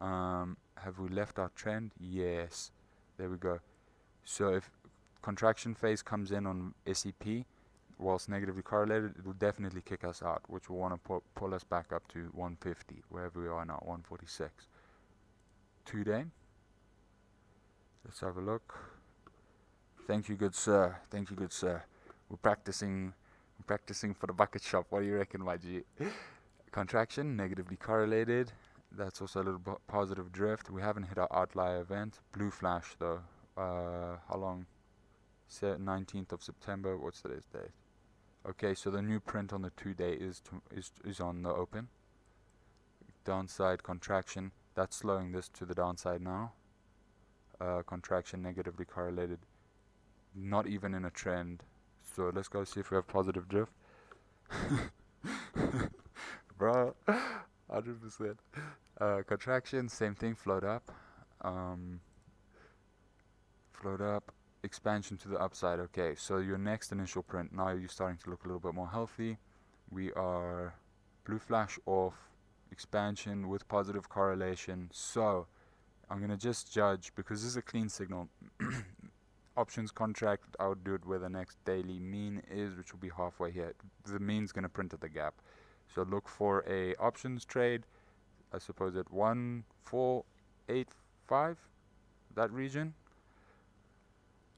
Have we left our trend? Yes. There we go. So if contraction phase comes in on SEP, whilst negatively correlated, it will definitely kick us out, which will want to pull us back up to 150, wherever we are now, 146. 2 day. Let's have a look. Thank you, good sir. Thank you, good sir. We're practicing for the bucket shop. What do you reckon, my G? Contraction, negatively correlated. That's also a little positive drift. We haven't hit our outlier event. Blue flash though. How long? 19th of September. What's today's date? Okay, so the new print on the 2 day is on the open. Downside contraction. That's slowing this to the downside now. Contraction negatively correlated. Not even in a trend. So let's go see if we have positive drift. Bro, 100%. Contraction, same thing, float up. Float up, expansion to the upside. Okay, so your next initial print, now you're starting to look a little bit more healthy. We are blue flash off, expansion with positive correlation. So I'm going to just judge, because this is a clean signal. Options contract, I would do it where the next daily mean is, which will be halfway here. The mean's going to print at the gap. So look for a options trade, I suppose at 1485, that region.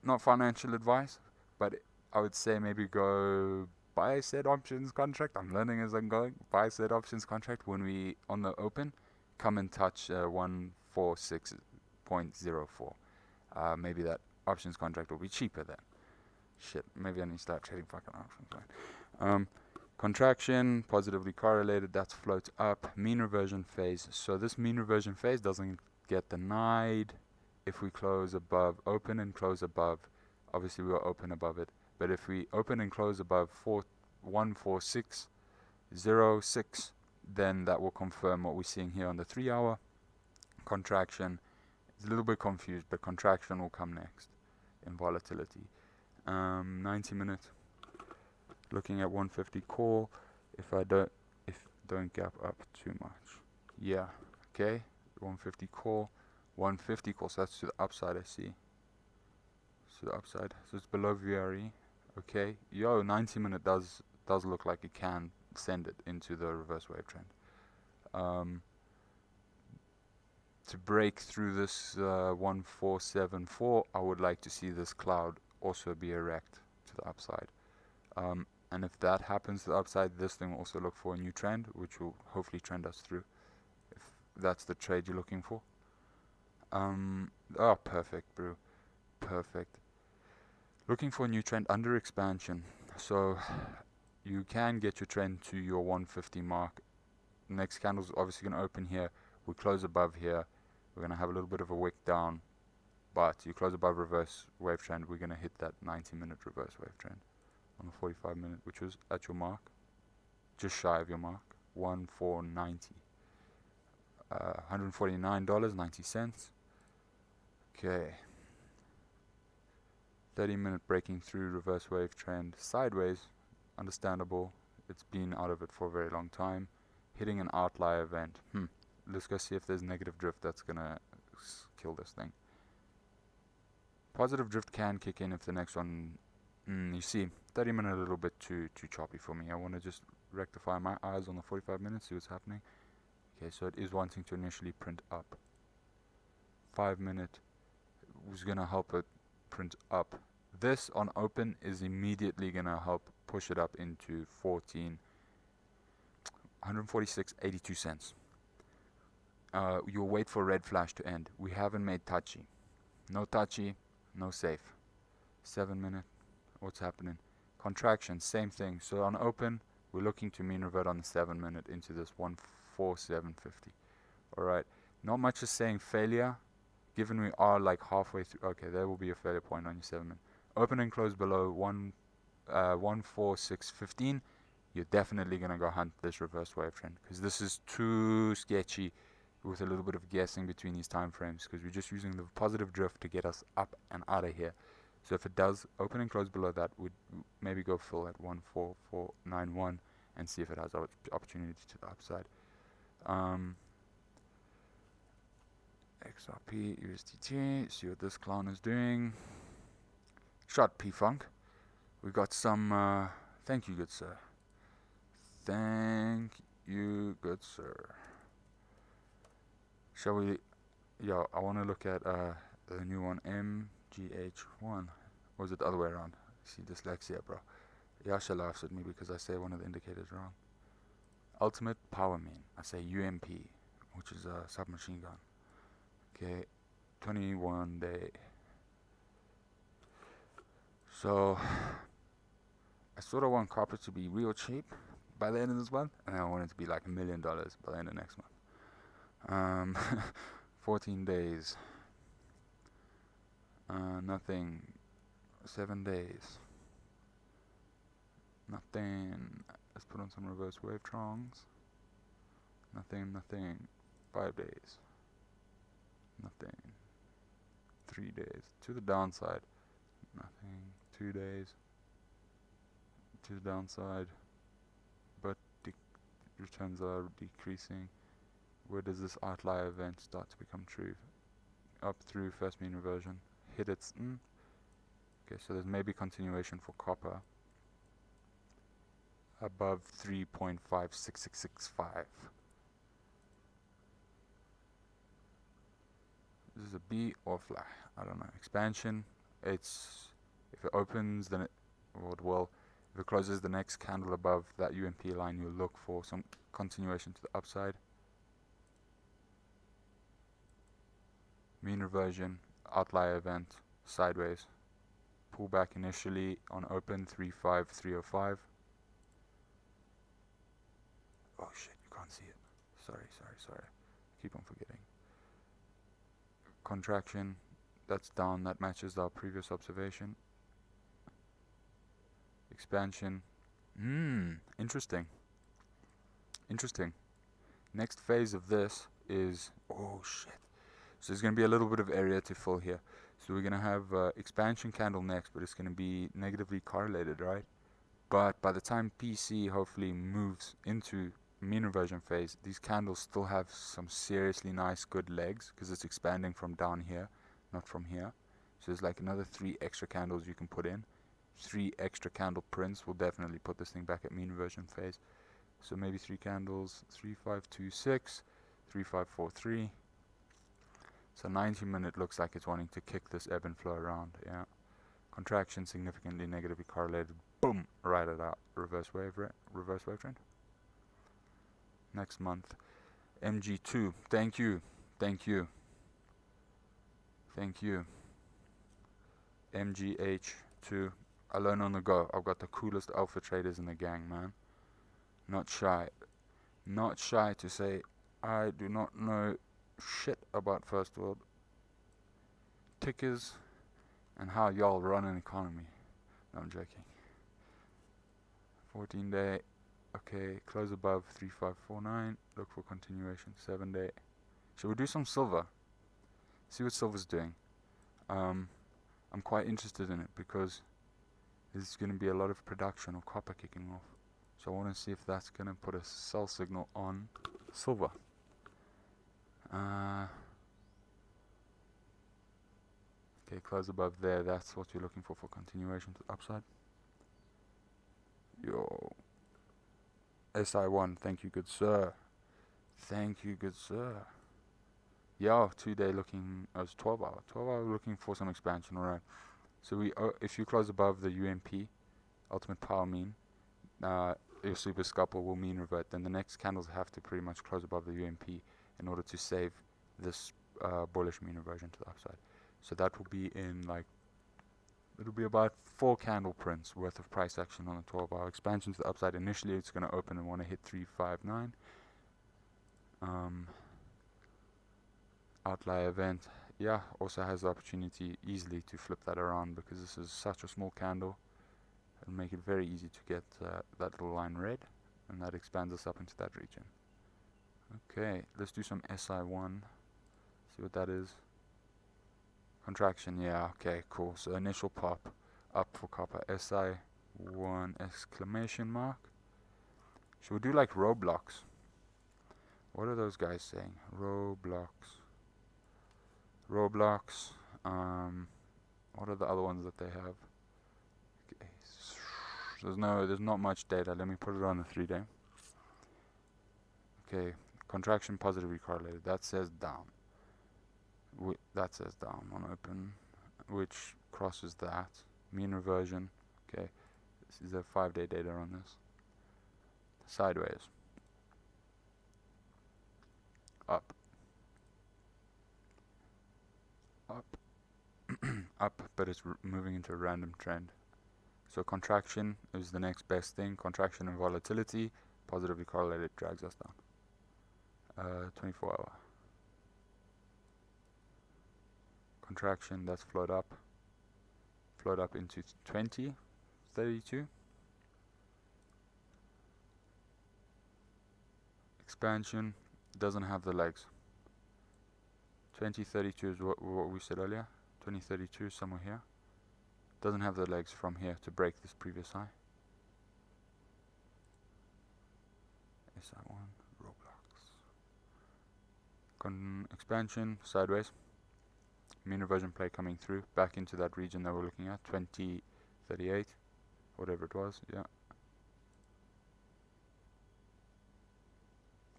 Not financial advice, but I would say maybe go buy said options contract. I'm learning as I'm going. Buy said options contract when we, on the open, come and touch 146.04. Maybe that options contract will be cheaper then. Shit, maybe I need to start trading fucking options. Contraction, positively correlated, that's floats up. Mean reversion phase. So this mean reversion phase doesn't get denied if we close above, open and close above. Obviously we will open above it, but if we open and close above 146.06, then that will confirm what we're seeing here on the 3 hour. Contraction, it's a little bit confused, but contraction will come next in volatility. 90 minutes, looking at 150 call. If don't gap up too much, yeah, okay, 150 call, 150 call, so that's to the upside. I see, to the upside, so it's below VRE. Okay, 90 minute does look like it can send it into the reverse wave trend. To break through this 1474, I would like to see this cloud also be erect to the upside. And if that happens to the upside, this thing will also look for a new trend, which will hopefully trend us through, if that's the trade you're looking for. Oh, perfect, bro. Perfect. Looking for a new trend under expansion. So you can get your trend to your 150 mark. Next candle's obviously going to open here. We close above here. We're going to have a little bit of a wick down. But you close above reverse wave trend, we're going to hit that 90-minute reverse wave trend on the 45-minute, which was at your mark, just shy of your mark, 1490, $149.90. Okay, 30-minute breaking through reverse wave trend sideways, understandable. It's been out of it for a very long time. Hitting an outlier event. Let's go see if there's negative drift that's gonna kill this thing. Positive drift can kick in if the next one, you see, 30-minute a little bit too choppy for me. I want to just rectify my eyes on the 45 minutes, see what's happening. Okay, so it is wanting to initially print up. 5-minute was going to help it print up. This on open is immediately going to help push it up into 146.82 cents. You'll wait for red flash to end. We haven't made touchy. No touchy, no safe. 7-minute, what's happening? Contraction, same thing. So on open, we're looking to mean revert on the 7-minute into this 147.50. Alright, not much is saying failure, given we are like halfway through. Okay, there will be a failure point on your 7-minute. Open and close below 146.15. You're definitely going to go hunt this reverse wave trend, because this is too sketchy with a little bit of guessing between these time frames, because we're just using the positive drift to get us up and out of here. So if it does open and close below that, we'd maybe go full at 14491 and see if it has opportunity to the upside. XRP USDT, see what this clown is doing. Shot P-Funk. We got some, thank you, good sir. Thank you, good sir. Shall we, I want to look at the new one, MGH1. Or is it the other way around? See, dyslexia, bro. Yasha laughs at me because I say one of the indicators wrong. Ultimate power mean. I say UMP, which is a submachine gun. Okay, 21 day. So, I sort of want copper to be real cheap by the end of this month, and I want it to be like $1 million by the end of next month. 14 days. Nothing. 7 days. Nothing. Let's put on some reverse wave trongs. Nothing. 5 days. Nothing. 3 days. To the downside. Nothing. 2 days. To the downside. But returns are decreasing. Where does this outlier event start to become true? Up through first mean reversion. Hit its okay, so there's maybe continuation for copper above 3.56665. This is a B or fly. I don't know. Expansion. It's if it opens, then it will. If it closes the next candle above that UMP line, you'll look for some continuation to the upside. Mean reversion, outlier event, sideways. Pull back initially on open 35305. Oh shit, you can't see it. Sorry. Keep on forgetting. Contraction, that's down, that matches our previous observation. Expansion. Interesting. Next phase of this is, oh shit. So there's going to be a little bit of area to fill here. So we're going to have expansion candle next, but it's going to be negatively correlated, right? But by the time PC hopefully moves into mean reversion phase, these candles still have some seriously nice good legs because it's expanding from down here, not from here. So there's like another 3 extra candles you can put in. 3 extra candle prints will definitely put this thing back at mean reversion phase. So maybe 3 candles, 3, 5, 2, 6, 3, 5, 4, 3. So 90-minute looks like it's wanting to kick this ebb and flow around. Yeah. Contraction significantly negatively correlated. Boom, right it out. Reverse wave trend. Next month, MG2. Thank you. MGH2. Alone on the go. I've got the coolest alpha traders in the gang, man. Not shy to say I do not know shit about first world tickers and how y'all run an economy. No, I'm joking. 14-day. Okay, close above 3549. Look for continuation. 7-day. Should we do some silver? See what silver's doing. I'm quite interested in it because there's going to be a lot of production of copper kicking off. So I want to see if that's going to put a sell signal on silver. Okay, close above there. That's what you're looking for continuation to the upside. Yo. SI1, thank you, good sir. Yo, 2-day looking, it's 12 hour. 12 hour looking for some expansion, alright. So if you close above the UMP, ultimate power mean, your super scalpel will mean revert. Then the next candles have to pretty much close above the UMP in order to save this bullish mean reversion to the upside. So that will be in like, it'll be about 4 candle prints worth of price action on the 12-hour expansion to the upside. Initially, it's going to open and want to hit 359. Outlier event, yeah, also has the opportunity easily to flip that around because this is such a small candle. It'll make it very easy to get that little line red, and that expands us up into that region. Okay, let's do some SI1. See what that is. Contraction, yeah, okay, cool. So initial pop up for copper. SI1 exclamation mark. Should we do like Roblox? What are those guys saying? Roblox. What are the other ones that they have? Okay. There's not much data. Let me put it on the 3-day. Okay, contraction positively correlated. That says down. That says down on open, which crosses that. Mean reversion. Okay, this is a 5-day data on this. Sideways. Up. Up, but it's moving into a random trend. So contraction is the next best thing. Contraction and volatility, positively correlated, drags us down. 24 hour. Contraction, that's flowed up into 20, 32. Expansion doesn't have the legs. 2032 is what we said earlier. 2032 somewhere here. Doesn't have the legs from here to break this previous high. SI1, Roblox. Expansion, sideways. Mean reversion play coming through, back into that region that we're looking at, 2038, whatever it was, yeah.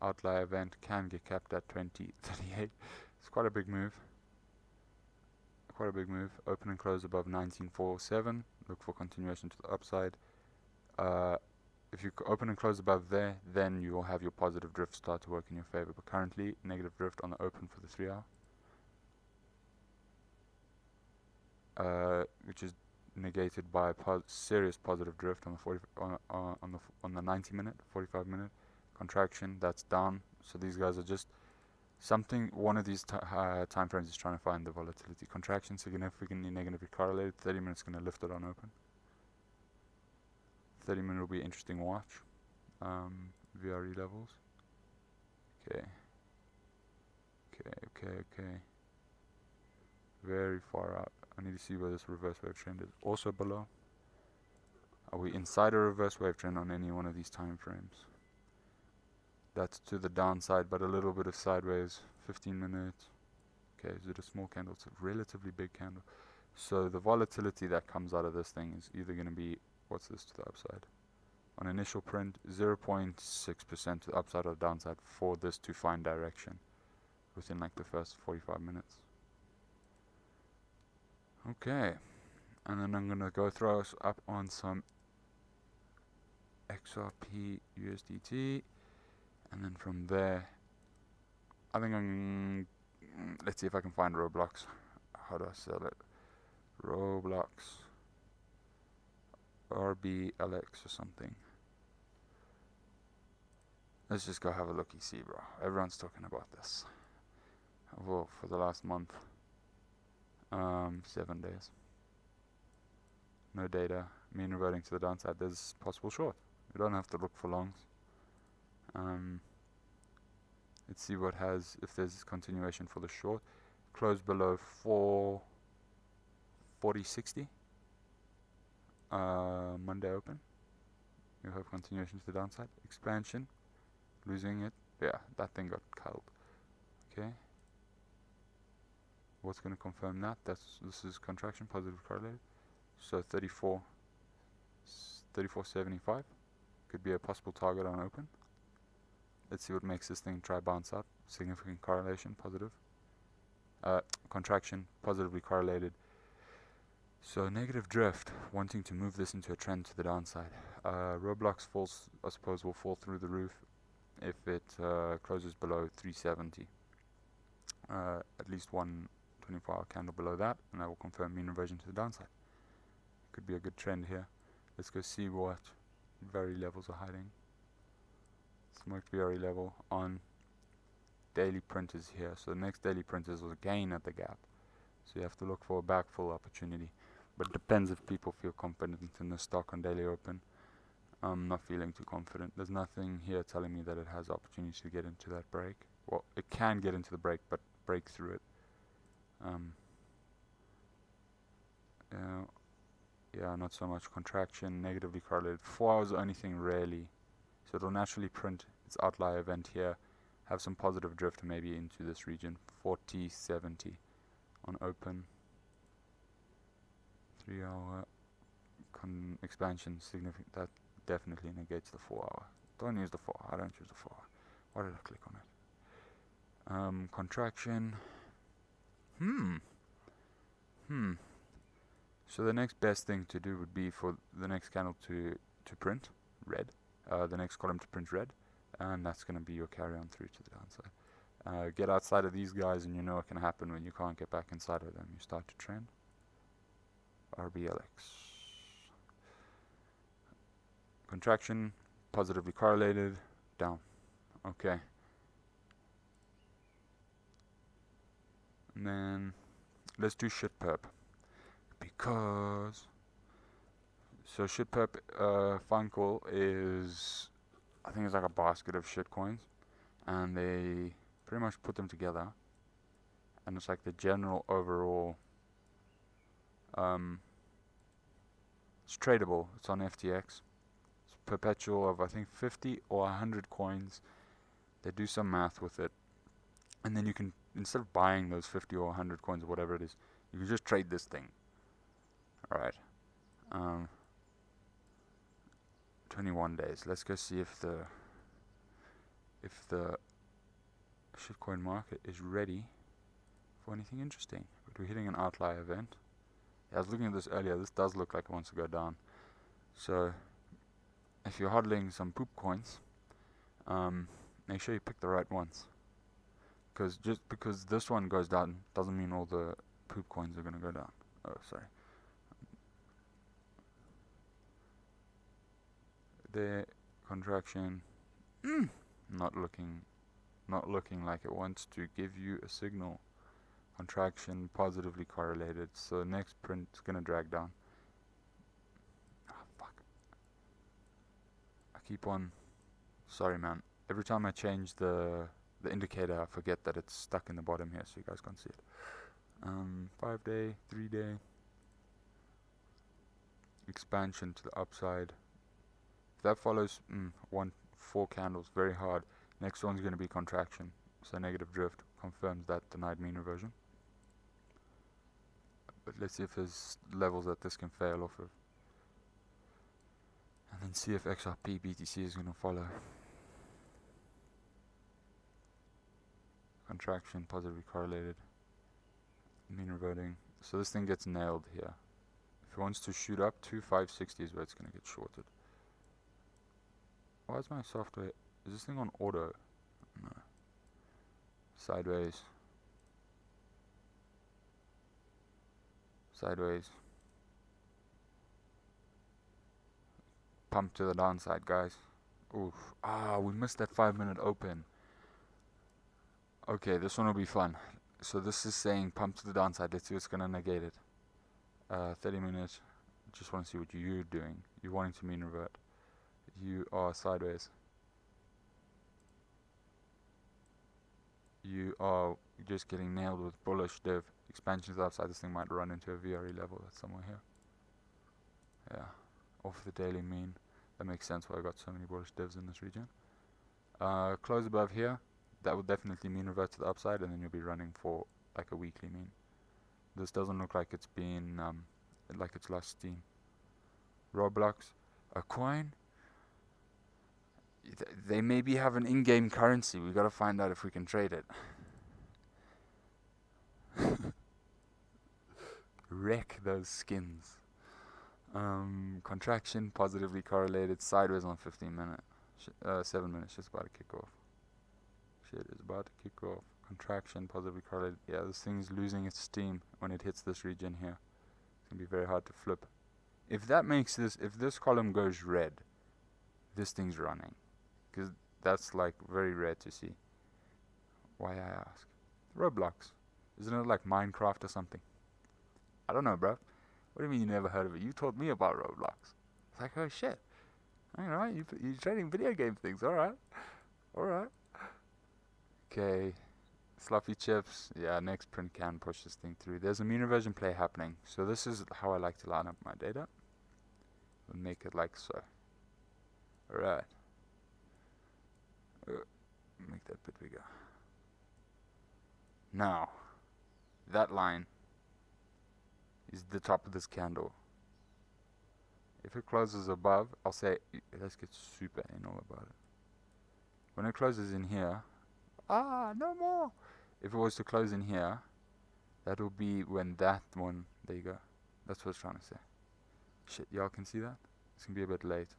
Outlier event can get capped at 2038. It's quite a big move. Open and close above 1947. Look for continuation to the upside. If you open and close above there, then you will have your positive drift start to work in your favor. But currently, negative drift on the open for the 3-hour. Which is negated by serious positive drift on the on the 90-minute, 45-minute contraction. That's down. So these guys are just one of these time frames is trying to find the volatility. Contraction significantly negatively correlated. 30 minutes going to lift it on open. 30-minute will be an interesting watch. VRE levels. Okay. Very far out. I need to see where this reverse wave trend is. Also below. Are we inside a reverse wave trend on any one of these time frames? That's to the downside, but a little bit of sideways. 15 minutes. Okay, is it a small candle? It's a relatively big candle. So the volatility that comes out of this thing is either going to be, what's this to the upside? On initial print, 0.6% to the upside or downside for this to find direction within like the first 45 minutes. Okay, and then I'm going to go throw us up on some XRP USDT, and then from there, I think let's see if I can find Roblox. How do I sell it? Roblox RBLX or something. Let's just go have a looky see, bro. Everyone's talking about this. Well, for the last month. 7 days. No data. Mean reverting to the downside. There's possible short. You don't have to look for longs. Let's see what has, if there's continuation for the short. Close below 440.60. Monday open. You have continuation to the downside. Expansion. Losing it. Yeah, that thing got culled. Okay. What's going to confirm that? This is contraction, positive correlated. So 34.75 could be a possible target on open. Let's see what makes this thing try bounce up. Significant correlation, positive. Contraction, positively correlated. So negative drift, wanting to move this into a trend to the downside. Roblox falls, I suppose, will fall through the roof if it closes below 370. At least one 24-hour candle below that, and that will confirm mean reversion to the downside. Could be a good trend here. Let's go see what very levels are hiding. Smoked very level on daily print is here. So the next daily print is again at the gap. So you have to look for a backfill opportunity. But it depends if people feel confident in the stock on daily open. I'm not feeling too confident. There's nothing here telling me that it has opportunity to get into that break. Well, it can get into the break, but break through it. Yeah, not so much contraction, negatively correlated. 4 hours, the only thing really. So it'll naturally print its outlier event here, have some positive drift maybe into this region. 40.70 on open. 3 hour expansion significant. That definitely negates the 4 hour. Don't use the 4 hour. I don't use the 4 hour. Why did I click on it? Contraction. So the next best thing to do would be for the next candle to print red, the next column to print red, and that's going to be your carry on through to the downside. Get outside of these guys and you know what can happen when you can't get back inside of them. You start to trend. RBLX. Contraction, positively correlated, down. Okay. And then let's do shit perp. Because so shit perp fund call is, I think it's like a basket of shit coins, and they pretty much put them together, and it's like the general overall. It's tradable. It's on FTX. It's perpetual of I think 50 or 100 coins. They do some math with it, and then you can, instead of buying those 50 or 100 coins or whatever it is, you can just trade this thing. Alright. 21 days. Let's go see if the shitcoin market is ready for anything interesting. But we're hitting an outlier event. Yeah, I was looking at this earlier. This does look like it wants to go down. So if you're hodling some poop coins, make sure you pick the right ones. Because just because this one goes down doesn't mean all the poop coins are going to go down. Oh, sorry. The contraction, not looking like it wants to give you a signal. Contraction positively correlated, so next print is gonna drag down. Oh, fuck. I keep on, sorry man, every time I change the indicator I forget that it's stuck in the bottom here so you guys can't see it. 5 day, 3 day expansion to the upside. If that follows 4 candles very hard, Next one's going to be contraction. So negative drift confirms that denied mean reversion. But let's see if there's levels that this can fail off of. And then see if XRP BTC is going to follow. Contraction, positively correlated. Mean reverting. So this thing gets nailed here. If it wants to shoot up to 560 is where it's going to get shorted. Why is my software... Is this thing on auto? No. Sideways. Sideways. Pump to the downside, guys. Oof. Ah, we missed that 5-minute open. Okay, this one will be fun. So this is saying pump to the downside. Let's see what's going to negate it. 30 minutes. Just want to see what you're doing. You're wanting to mean revert. You are sideways. You are just getting nailed with bullish div. Expansion to the upside. This thing might run into a VRE level that's somewhere here. Yeah. Off the daily mean. That makes sense why I got so many bullish divs in this region. Close above here. That would definitely mean revert to the upside, and then you'll be running for like a weekly mean. This doesn't look like it's been like it's lost steam. Roblox, a coin. They maybe have an in-game currency. We gotta find out if we can trade it. Wreck those skins. Contraction positively correlated, sideways on 15 minute, 7 minutes, just about to kick off. Shit is about to kick off. Contraction positively correlated. Yeah, this thing's losing its steam when it hits this region here. It's gonna be very hard to flip. If that makes this, if this column goes red, this thing's running, because that's like very rare to see. Why, I ask? Roblox, isn't it like Minecraft or something? I don't know, bro. What do you mean you never heard of it? You told me about Roblox. It's like, oh shit. Alright, you're trading video game things. Alright. Alright. Okay. Sloppy chips. Yeah, next print can push this thing through. There's a mean reversion play happening. So this is how I like to line up my data. We'll make it like so. Alright. Make that bit bigger. Now, that line is the top of this candle. If it closes above, I'll say, let's get super anal about it. When it closes in here, no more. If it was to close in here, that will be when that one, there you go. That's what it's trying to say. Shit, y'all can see that? It's going to be a bit late.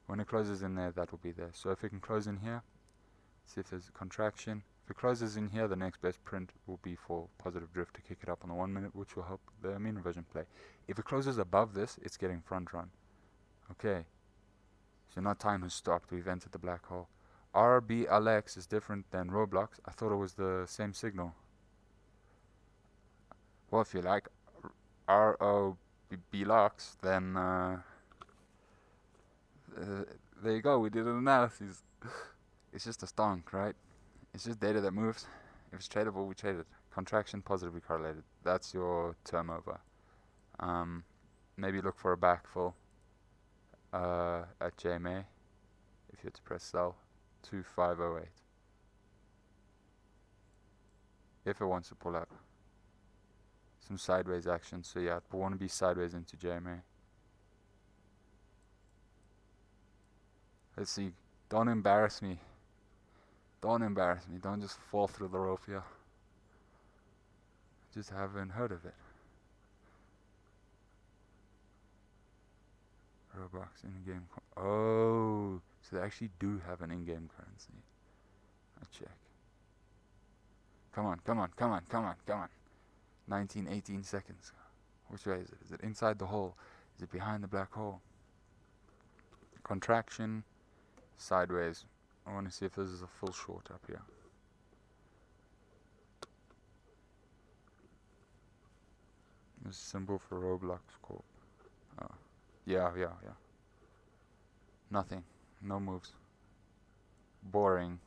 When it closes in there, that will be there. So if it can close in here, see if there's a contraction. If it closes in here, the next best print will be for positive drift to kick it up on the 1 minute, which will help the mean reversion play. If it closes above this, it's getting front run. Okay. So now time has stopped. We've entered the black hole. RBLX is different than Roblox. I thought it was the same signal. Well, if you like ROBLX, then there you go. We did an analysis. It's just a stonk, right? It's just data that moves. If it's tradable, we trade it. Contraction positively correlated. That's your term over. Maybe look for a backfill at JMA if you had to press sell. 2508. If it wants to pull up. Some sideways action. So yeah, I want to be sideways into JMA. Let's see. Don't embarrass me. Don't embarrass me. Don't just fall through the rope here. Just haven't heard of it. Roblox in-game. Oh, so they actually do have an in-game currency. I check. Come on, come on, come on, come on, come on. 19, 18 seconds. Which way is it? Is it inside the hole? Is it behind the black hole? Contraction. Sideways. I want to see if this is a full short up here. This is symbol for Roblox Corp. Oh. Yeah. Nothing. No moves. Boring.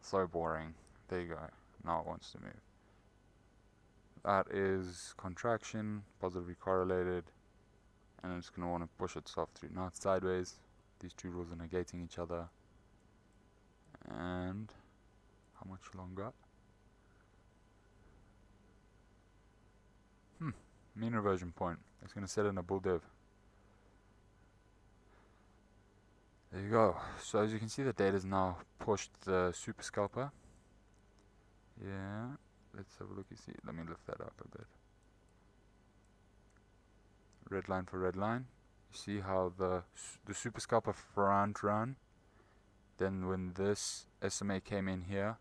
So boring. There you go. Now it wants to move. That is contraction, positively correlated, and it's going to want to push itself through. Now it's sideways. These two rules are negating each other. And how much longer? Mean reversion point. It's going to set in a bull div. There you go. So as you can see, the data is now pushed the super scalper. Yeah. Let's have a look. You see. Let me lift that up a bit. Red line for red line. You see how the super scalper front run. Then when this SMA came in here,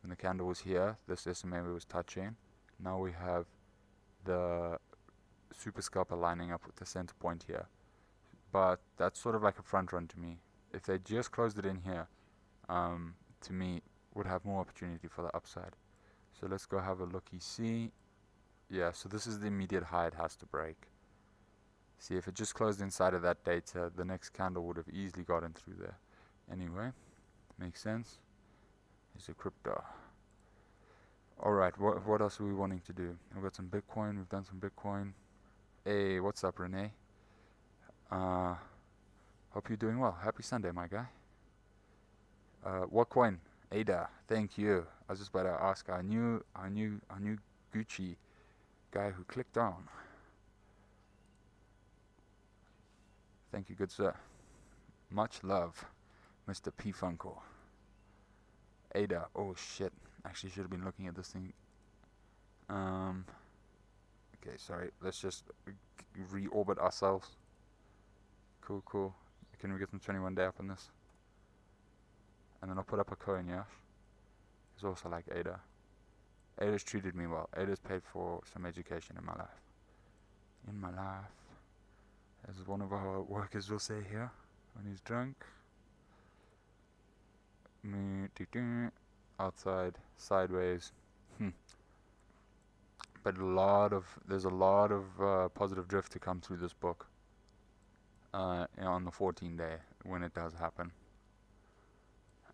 when the candle was here, this SMA was touching. Now we have the super scalper lining up with the center point here. But that's sort of like a front run to me. If they just closed it in here, to me, would have more opportunity for the upside. So let's go have a looky see. Yeah, so this is the immediate high it has to break. See, if it just closed inside of that data, the next candle would have easily gotten through there. Anyway, makes sense. It's a crypto. Alright, what else are we wanting to do? We've got some Bitcoin, we've done some Bitcoin. Hey, what's up, Renee? Hope you're doing well. Happy Sunday, my guy. What coin? ADA, thank you. I was just about to ask our new Gucci guy who clicked on. Thank you, good sir. Much love, Mr. P Funko. ADA, oh shit. Actually should have been looking at this thing. Okay, sorry. Let's just reorbit ourselves. Cool. Can we get some 21-day up on this? And then I'll put up a coin, yeah? It's also like ADA. ADA's treated me well. ADA's paid for some education in my life. As one of our workers will say here when he's drunk. Outside, sideways. But there's a lot of positive drift to come through this book. On the 14-day when it does happen.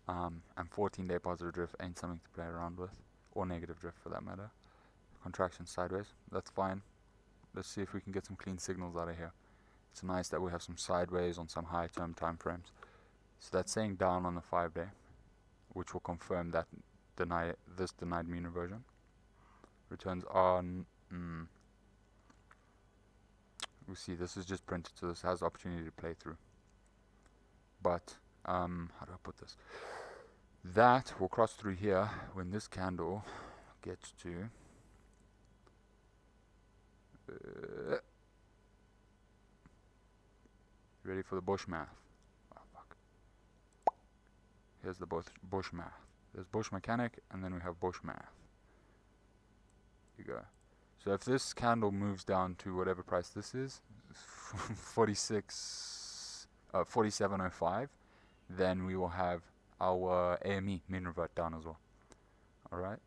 And 14-day positive drift ain't something to play around with, or negative drift for that matter. Contraction sideways, that's fine. Let's see if we can get some clean signals out of here. It's nice that we have some sideways on some high-term time frames. So that's saying down on the 5-day, which will confirm that this denied mean reversion. Returns on. We see this is just printed, so this has opportunity to play through. But how do I put this? That will cross through here when this candle gets to ready for the Bush math. Oh, fuck. Here's the Bush math. There's Bush mechanic, and then we have Bush math. You go. So if this candle moves down to whatever price this is, 47.05, then we will have our AME mean revert down as well. Alright.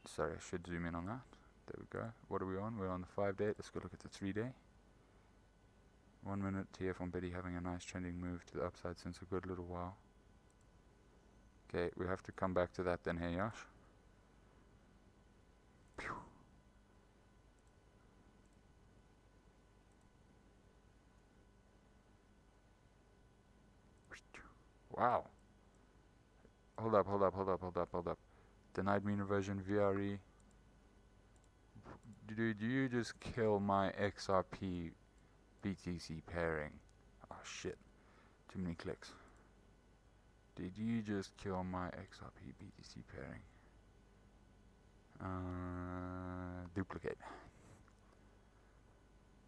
Sorry, I should zoom in on that. There we go. What are we on? We're on the 5-day. Let's go look at the 3-day. 1 minute TF on Betty having a nice trending move to the upside since a good little while. Okay, we have to come back to that then, hey Yash. Pew. Wow. Hold up. Denied mean reversion, VRE. Dude, you just kill my XRP BTC pairing. Oh shit. Too many clicks. Did you just kill my XRP BTC pairing? Duplicate.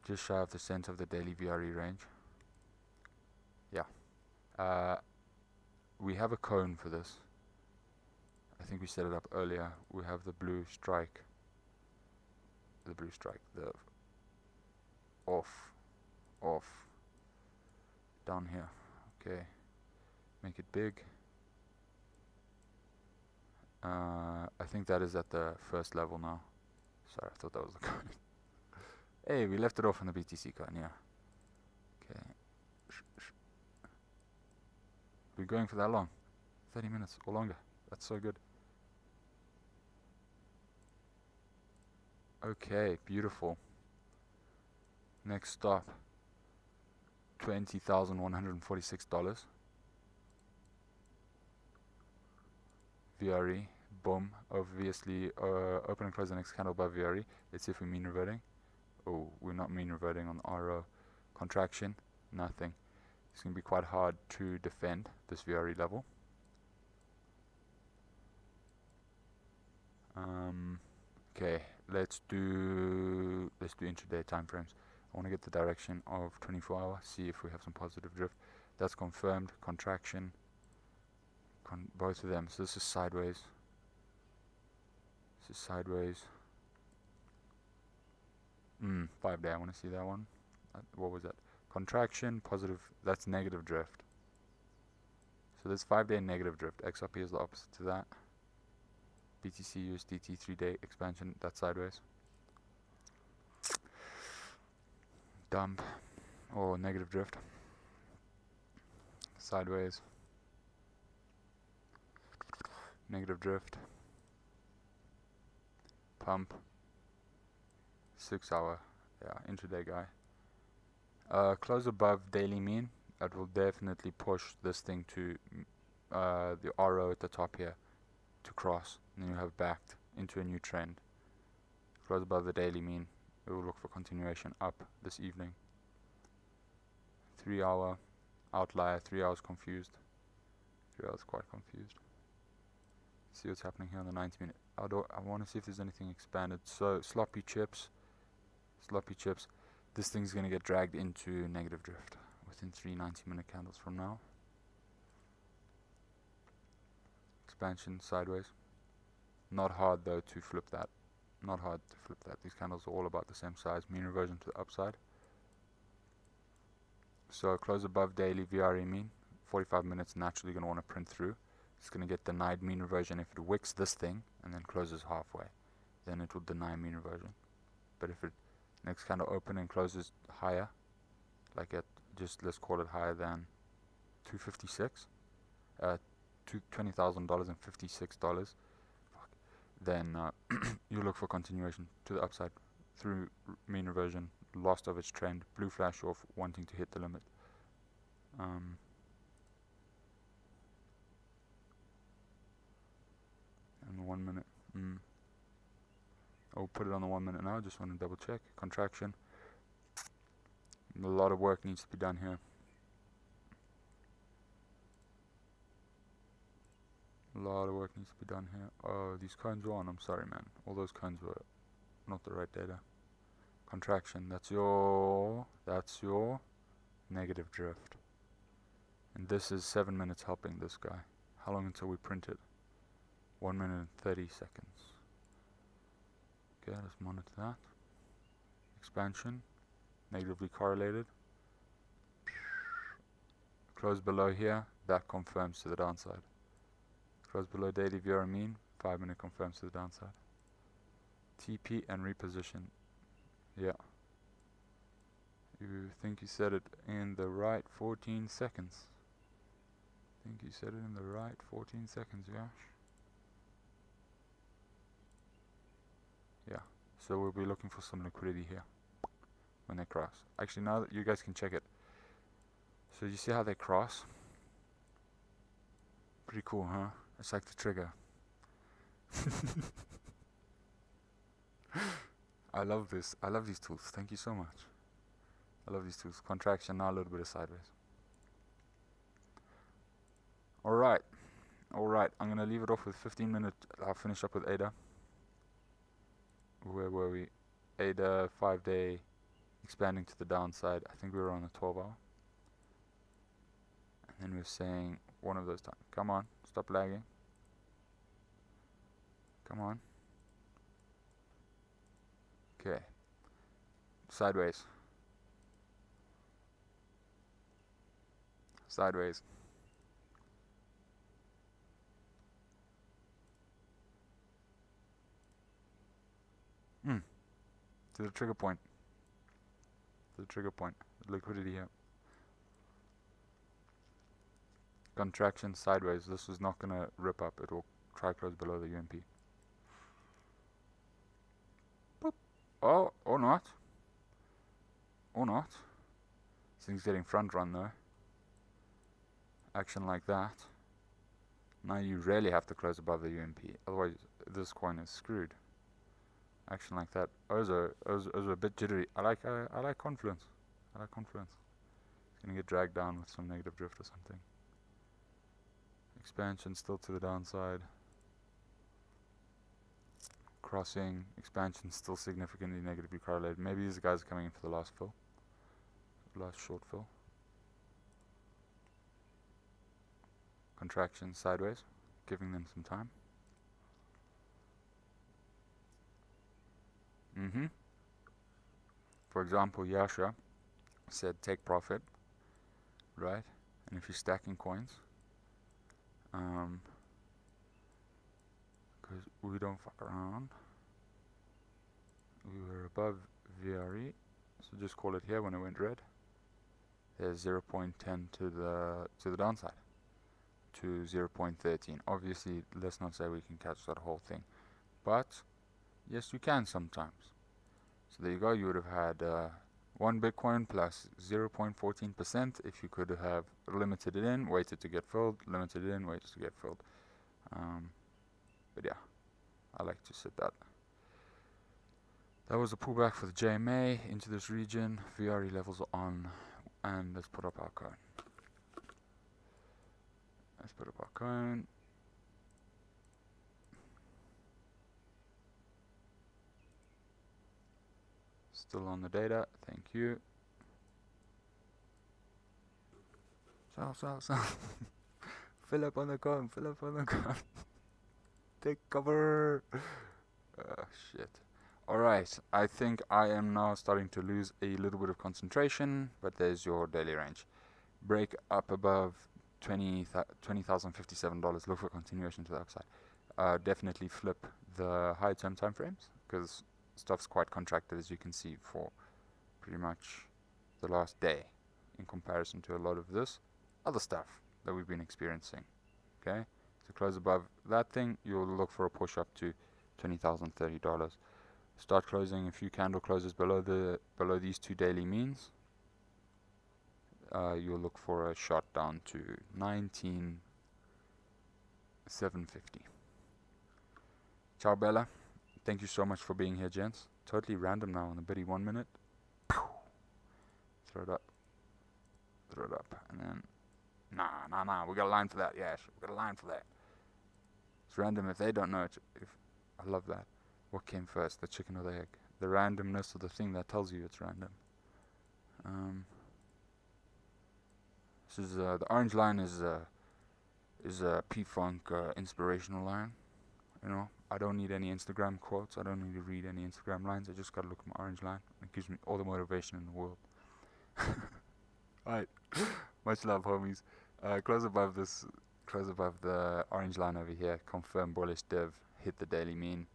Just shy of the center of the daily VRE range. Yeah. We have a cone for this. I think we set it up earlier. We have the blue strike. The off. Down here. Okay. Make it big. I think that is at the first level now. Sorry, I thought that was the cone. Hey, we left it off on the BTC cone, yeah. Okay. We're going for that long. 30 minutes or longer. That's so good. Okay, beautiful. Next stop. $20,146. VRE, boom, obviously open and close the next candle above VRE. Let's see if we mean reverting. Oh, we're not mean reverting on RO. Contraction, nothing. It's going to be quite hard to defend this VRE level. Okay, let's do intraday time frames. I want to get the direction of 24-hour, see if we have some positive drift. That's confirmed. Contraction, both of them. So this is sideways. This is sideways. 5 day, I want to see that one. What was that? Contraction, positive, that's negative drift. So this 5 day negative drift. XRP is the opposite to that. BTC USDT 3 day expansion, that's sideways. Dump, or negative drift. Sideways. Negative drift. Pump. 6 hour, yeah, intraday guy. Close above daily mean. That will definitely push this thing to the RO at the top here to cross, and then you have backed into a new trend. Close above the daily mean. We will look for continuation up this evening. 3 hour outlier, 3 hours confused. 3 hours quite confused. See what's happening here on the 90 minute. I want to see if there's anything expanded. So sloppy chips. This thing's going to get dragged into negative drift within 3 90-minute candles from now. Expansion sideways. Not hard though to flip that. Not hard to flip that. These candles are all about the same size. Mean reversion to the upside. So close above daily VRE mean. 45 minutes naturally going to want to print through. It's going to get denied mean reversion if it wicks this thing and then closes halfway. Then it will deny mean reversion. But if it next candle open and closes higher, like at just let's call it higher than 256, $20,000 and $56, then you look for continuation to the upside through mean reversion, lost of its trend, blue flash off, wanting to hit the limit. And 1 minute. I'll put it on the 1 minute now. Just want to double check. Contraction. A lot of work needs to be done here. A lot of work needs to be done here. Oh, these cones were on. I'm sorry, man. All those cones were not the right data. Contraction. That's your negative drift. And this is 7 minutes helping this guy. How long until we print it? 1 minute and 30 seconds. Okay, let's monitor that. Expansion, negatively correlated. Close below here, that confirms to the downside. Close below daily VRE mean, 5 minute confirms to the downside. TP and reposition. Yeah. You think you said it in the right 14 seconds. Think you said it in the right 14 seconds, Yash. Yeah, so we'll be looking for some liquidity here when they cross. Actually, now that you guys can check it. So you see how they cross? Pretty cool, huh? It's like the trigger. I love this. I love these tools. Thank you so much. I love these tools. Contraction, now a little bit of sideways. Alright. Alright, I'm going to leave it off with 15 minutes. I'll finish up with ADA. Where were we? ADA 5 day expanding to the downside. I think we were on a 12 hour. And then we're saying one of those times. Come on, stop lagging. Come on. Okay. Sideways. Sideways. To the trigger point. To the trigger point. Liquidity here. Contraction sideways. This is not going to rip up. It will try close below the UMP. Boop. Oh, or not. Or not. This thing's getting front run though. Action like that. Now you really have to close above the UMP, otherwise this coin is screwed. Action like that. Ozo a bit jittery. I like confluence. I like confluence. It's gonna get dragged down with some negative drift or something. Expansion still to the downside. Crossing, expansion still significantly negatively correlated. Maybe these guys are coming in for the last fill. Last short fill. Contraction sideways, giving them some time. For example, Yasha said take profit, right? And if you're stacking coins, because we don't fuck around, we were above VRE, so just call it here when it went red. There's 0.10 to the downside, to 0.13. Obviously, let's not say we can catch that whole thing, but yes, you can sometimes. So there you go. You would have had 1 Bitcoin plus 0.14% if you could have limited it in, waited to get filled, limited it in, waited to get filled. But yeah, I like to sit that. That was a pullback for the JMA into this region. VRE levels are on, and let's put up our coin. Let's put up our coin. Still on the data, thank you. Sell. Fill up on the coin, Take cover. Shit. Alright, I think I am now starting to lose a little bit of concentration, but there's your daily range. Break up above $20,057. Look for continuation to the upside. Definitely flip the high term time frames, because stuff's quite contracted, as you can see, for pretty much the last day in comparison to a lot of this other stuff that we've been experiencing. Okay, to close above that thing, you'll look for a push up to $20,030. Start closing a few candle closes below these two daily means. You'll look for a shot down to 19,750. Ciao Bella. Thank you so much for being here, gents. Totally random now on the biddy 1 minute. Throw it up. And then, nah. We got a line for that. Yes, we got a line for that. It's random if they don't know it. I love that. What came first, the chicken or the egg? The randomness of the thing that tells you it's random. This is the orange line is a P-Funk inspirational line. You know, I don't need any Instagram quotes. I don't need to read any Instagram lines. I just gotta look at my orange line. It gives me all the motivation in the world. Alright, much love, homies. Close above the orange line over here. Confirm bullish div. Hit the daily mean.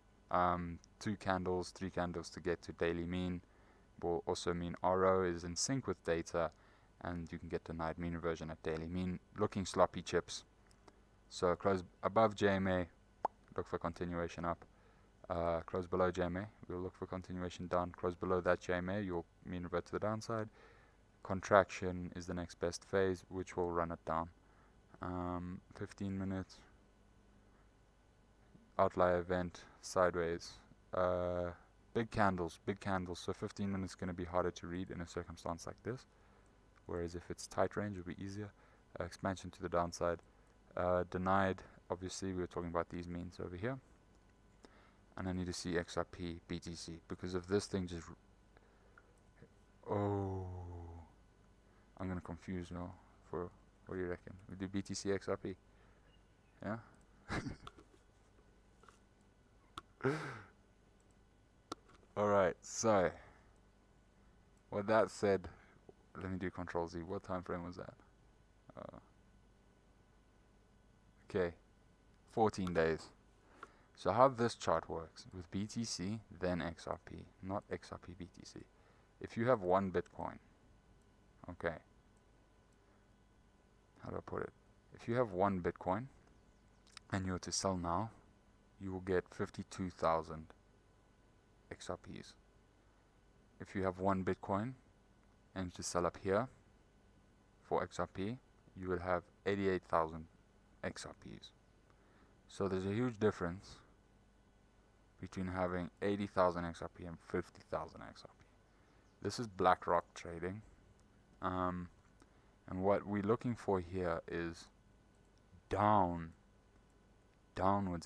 2 candles, 3 candles to get to daily mean. Will also mean RO is in sync with data, and you can get denied mean reversion at daily mean. Looking sloppy chips. So close above JMA. Look for continuation up. Close below JMA, we'll look for continuation down. Close below that JMA, you'll mean revert to the downside. Contraction is the next best phase, which will run it down. 15 minutes. Outlier event, sideways. Big candles. So 15 minutes is going to be harder to read in a circumstance like this. Whereas if it's tight range, it'll be easier. Expansion to the downside. Denied. Obviously, we were talking about these means over here. And I need to see XRP, BTC, because if this thing just... Oh... I'm going to confuse you. For what do you reckon? We do BTC, XRP? Yeah? Alright, so... With that said, let me do Control Z. What time frame was that? Okay. 14 days. So how this chart works with BTC, then XRP, not XRP BTC. If you have 1 Bitcoin, okay, how do I put it? If you have 1 Bitcoin and you're to sell now, you will get 52,000 XRPs. If you have 1 Bitcoin and to sell up here for XRP, you will have 88,000 XRPs. So there's a huge difference between having 80,000 XRP and 50,000 XRP. This is BlackRock trading. And what we're looking for here is downwards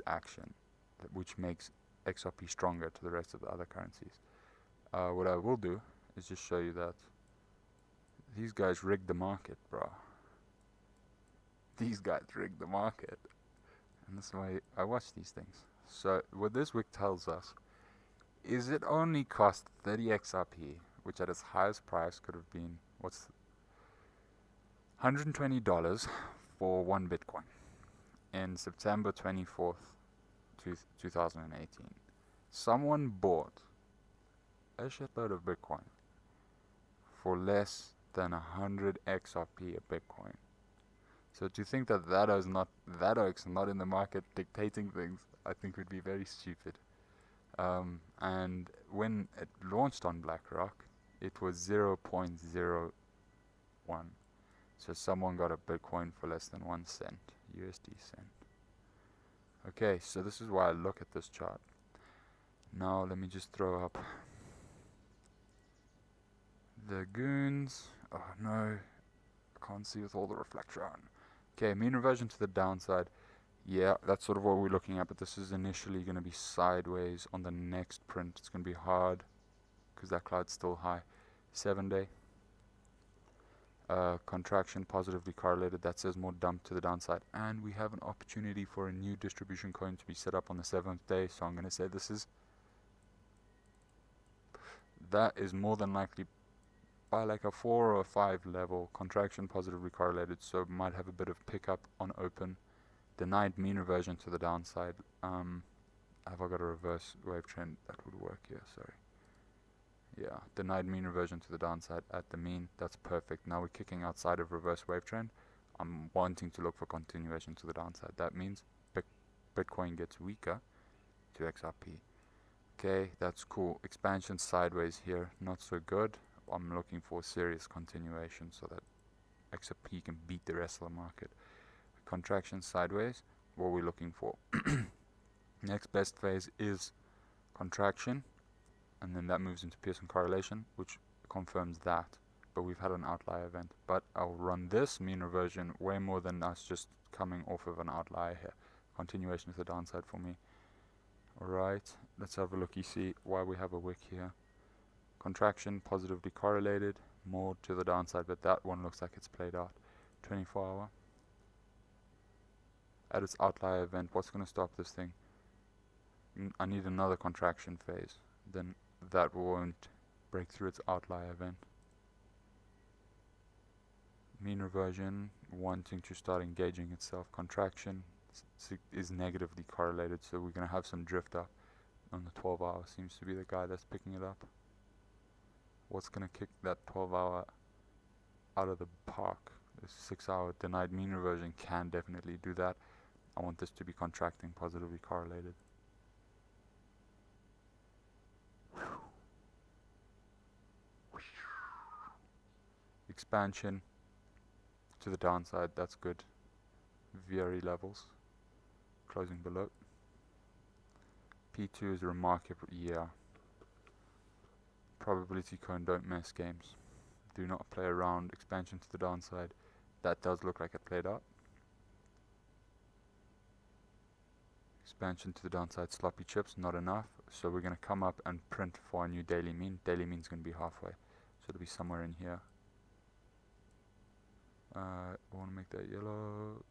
action, which makes XRP stronger to the rest of the other currencies. What I will do is just show you that these guys rigged the market, bro. These guys rigged the market. And that's why I watch these things. So what this wick tells us is it only cost 30 XRP, which at its highest price could have been, $120 for 1 Bitcoin in September 24th, 2018. Someone bought a shitload of Bitcoin for less than 100 XRP a Bitcoin. So to think that that oak's not in the market dictating things, I think would be very stupid. And when it launched on BlackRock, it was 0.01. So someone got a Bitcoin for less than 1 cent, USD cent. Okay, so this is why I look at this chart. Now let me just throw up the goons. Oh no, I can't see with all the reflection. Okay, mean reversion to the downside. Yeah, that's sort of what we're looking at, but this is initially going to be sideways. On the next print, it's going to be hard because that cloud's still high. 7-day. Contraction positively correlated. That says more dump to the downside. And we have an opportunity for a new distribution coin to be set up on the 7th day. So I'm going to say that is more than likely by like a 4 or 5 level. Contraction positively correlated. So might have a bit of pickup on open. Denied mean reversion to the downside. Have I got a reverse wave trend that would work here? Sorry. Yeah, denied mean reversion to the downside at the mean. That's perfect. Now we're kicking outside of reverse wave trend. I'm wanting to look for continuation to the downside. That means Bitcoin gets weaker to XRP. Okay, that's cool. Expansion sideways here, not so good. I'm looking for serious continuation so that XRP can beat the rest of the market. Contraction sideways, what we're looking for. Next best phase is contraction, and then that moves into Pearson correlation, which confirms that. But we've had an outlier event. But I'll run this mean reversion way more than us just coming off of an outlier here. Continuation to the downside for me. Alright, let's have a look. You see why we have a wick here. Contraction positively correlated, more to the downside, but that one looks like it's played out. 24 hour. At its outlier event, what's going to stop this thing? I need another contraction phase. Then that won't break through its outlier event. Mean reversion, wanting to start engaging itself. Contraction is negatively correlated, so we're going to have some drift up on the 12 hour. Seems to be the guy that's picking it up. What's going to kick that 12 hour out of the park? The 6 hour denied mean reversion can definitely do that. I want this to be contracting positively correlated. Expansion to the downside, that's good. VRE levels closing below. P2 is remarkable. Yeah, probability cone, don't mess games. Do not play around. Expansion to the downside, that does look like it played out. Expansion to the downside, sloppy chips, not enough. So we're going to come up and print for a new daily mean. Daily mean is going to be halfway, so it'll be somewhere in here. I want to make that yellow.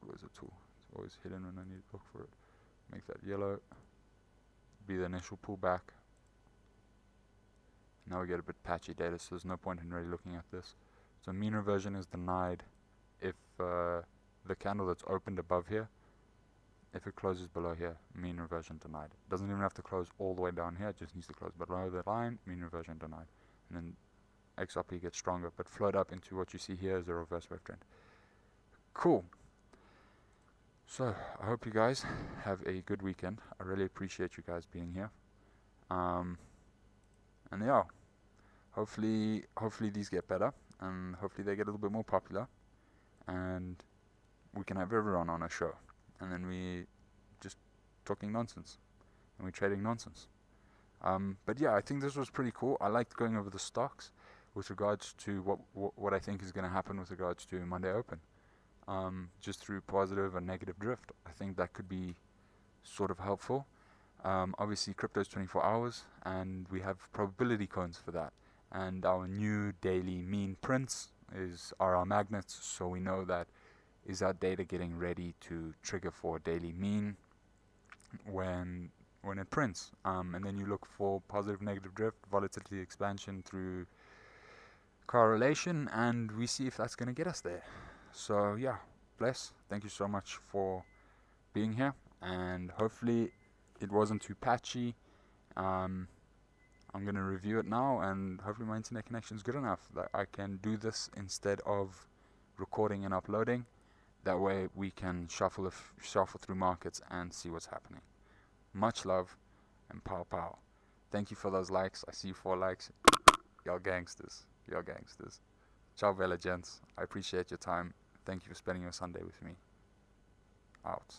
Where's the tool? It's always hidden when I need to look for it. Make that yellow. Be the initial pullback. Now we get a bit patchy data, so there's no point in really looking at this. So mean reversion is denied if the candle that's opened above here, if it closes below here, mean reversion denied. It doesn't even have to close all the way down here, it just needs to close below the line, mean reversion denied. And then XRP gets stronger, but float up into what you see here is a reverse wave trend. Cool. So I hope you guys have a good weekend. I really appreciate you guys being here. And yeah, hopefully these get better, and hopefully they get a little bit more popular, and we can have everyone on a show. and then we just talking nonsense, and we're trading nonsense. But yeah, I think this was pretty cool. I liked going over the stocks with regards to what I think is going to happen with regards to Monday Open, just through positive and negative drift. I think that could be sort of helpful. Obviously, crypto is 24 hours, and we have probability cones for that. And our new daily mean prints are our magnets, so we know that is our data getting ready to trigger for daily mean when it prints. And then you look for positive, negative drift, volatility expansion through correlation, and we see if that's going to get us there. So yeah, bless. Thank you so much for being here, and hopefully it wasn't too patchy. I'm going to review it now, and hopefully my internet connection is good enough that I can do this instead of recording and uploading. That way we can shuffle through markets and see what's happening. Much love, and pow pow. Thank you for those likes. I see 4 likes. Y'all gangsters. Ciao Vela gents. I appreciate your time. Thank you for spending your Sunday with me. Out.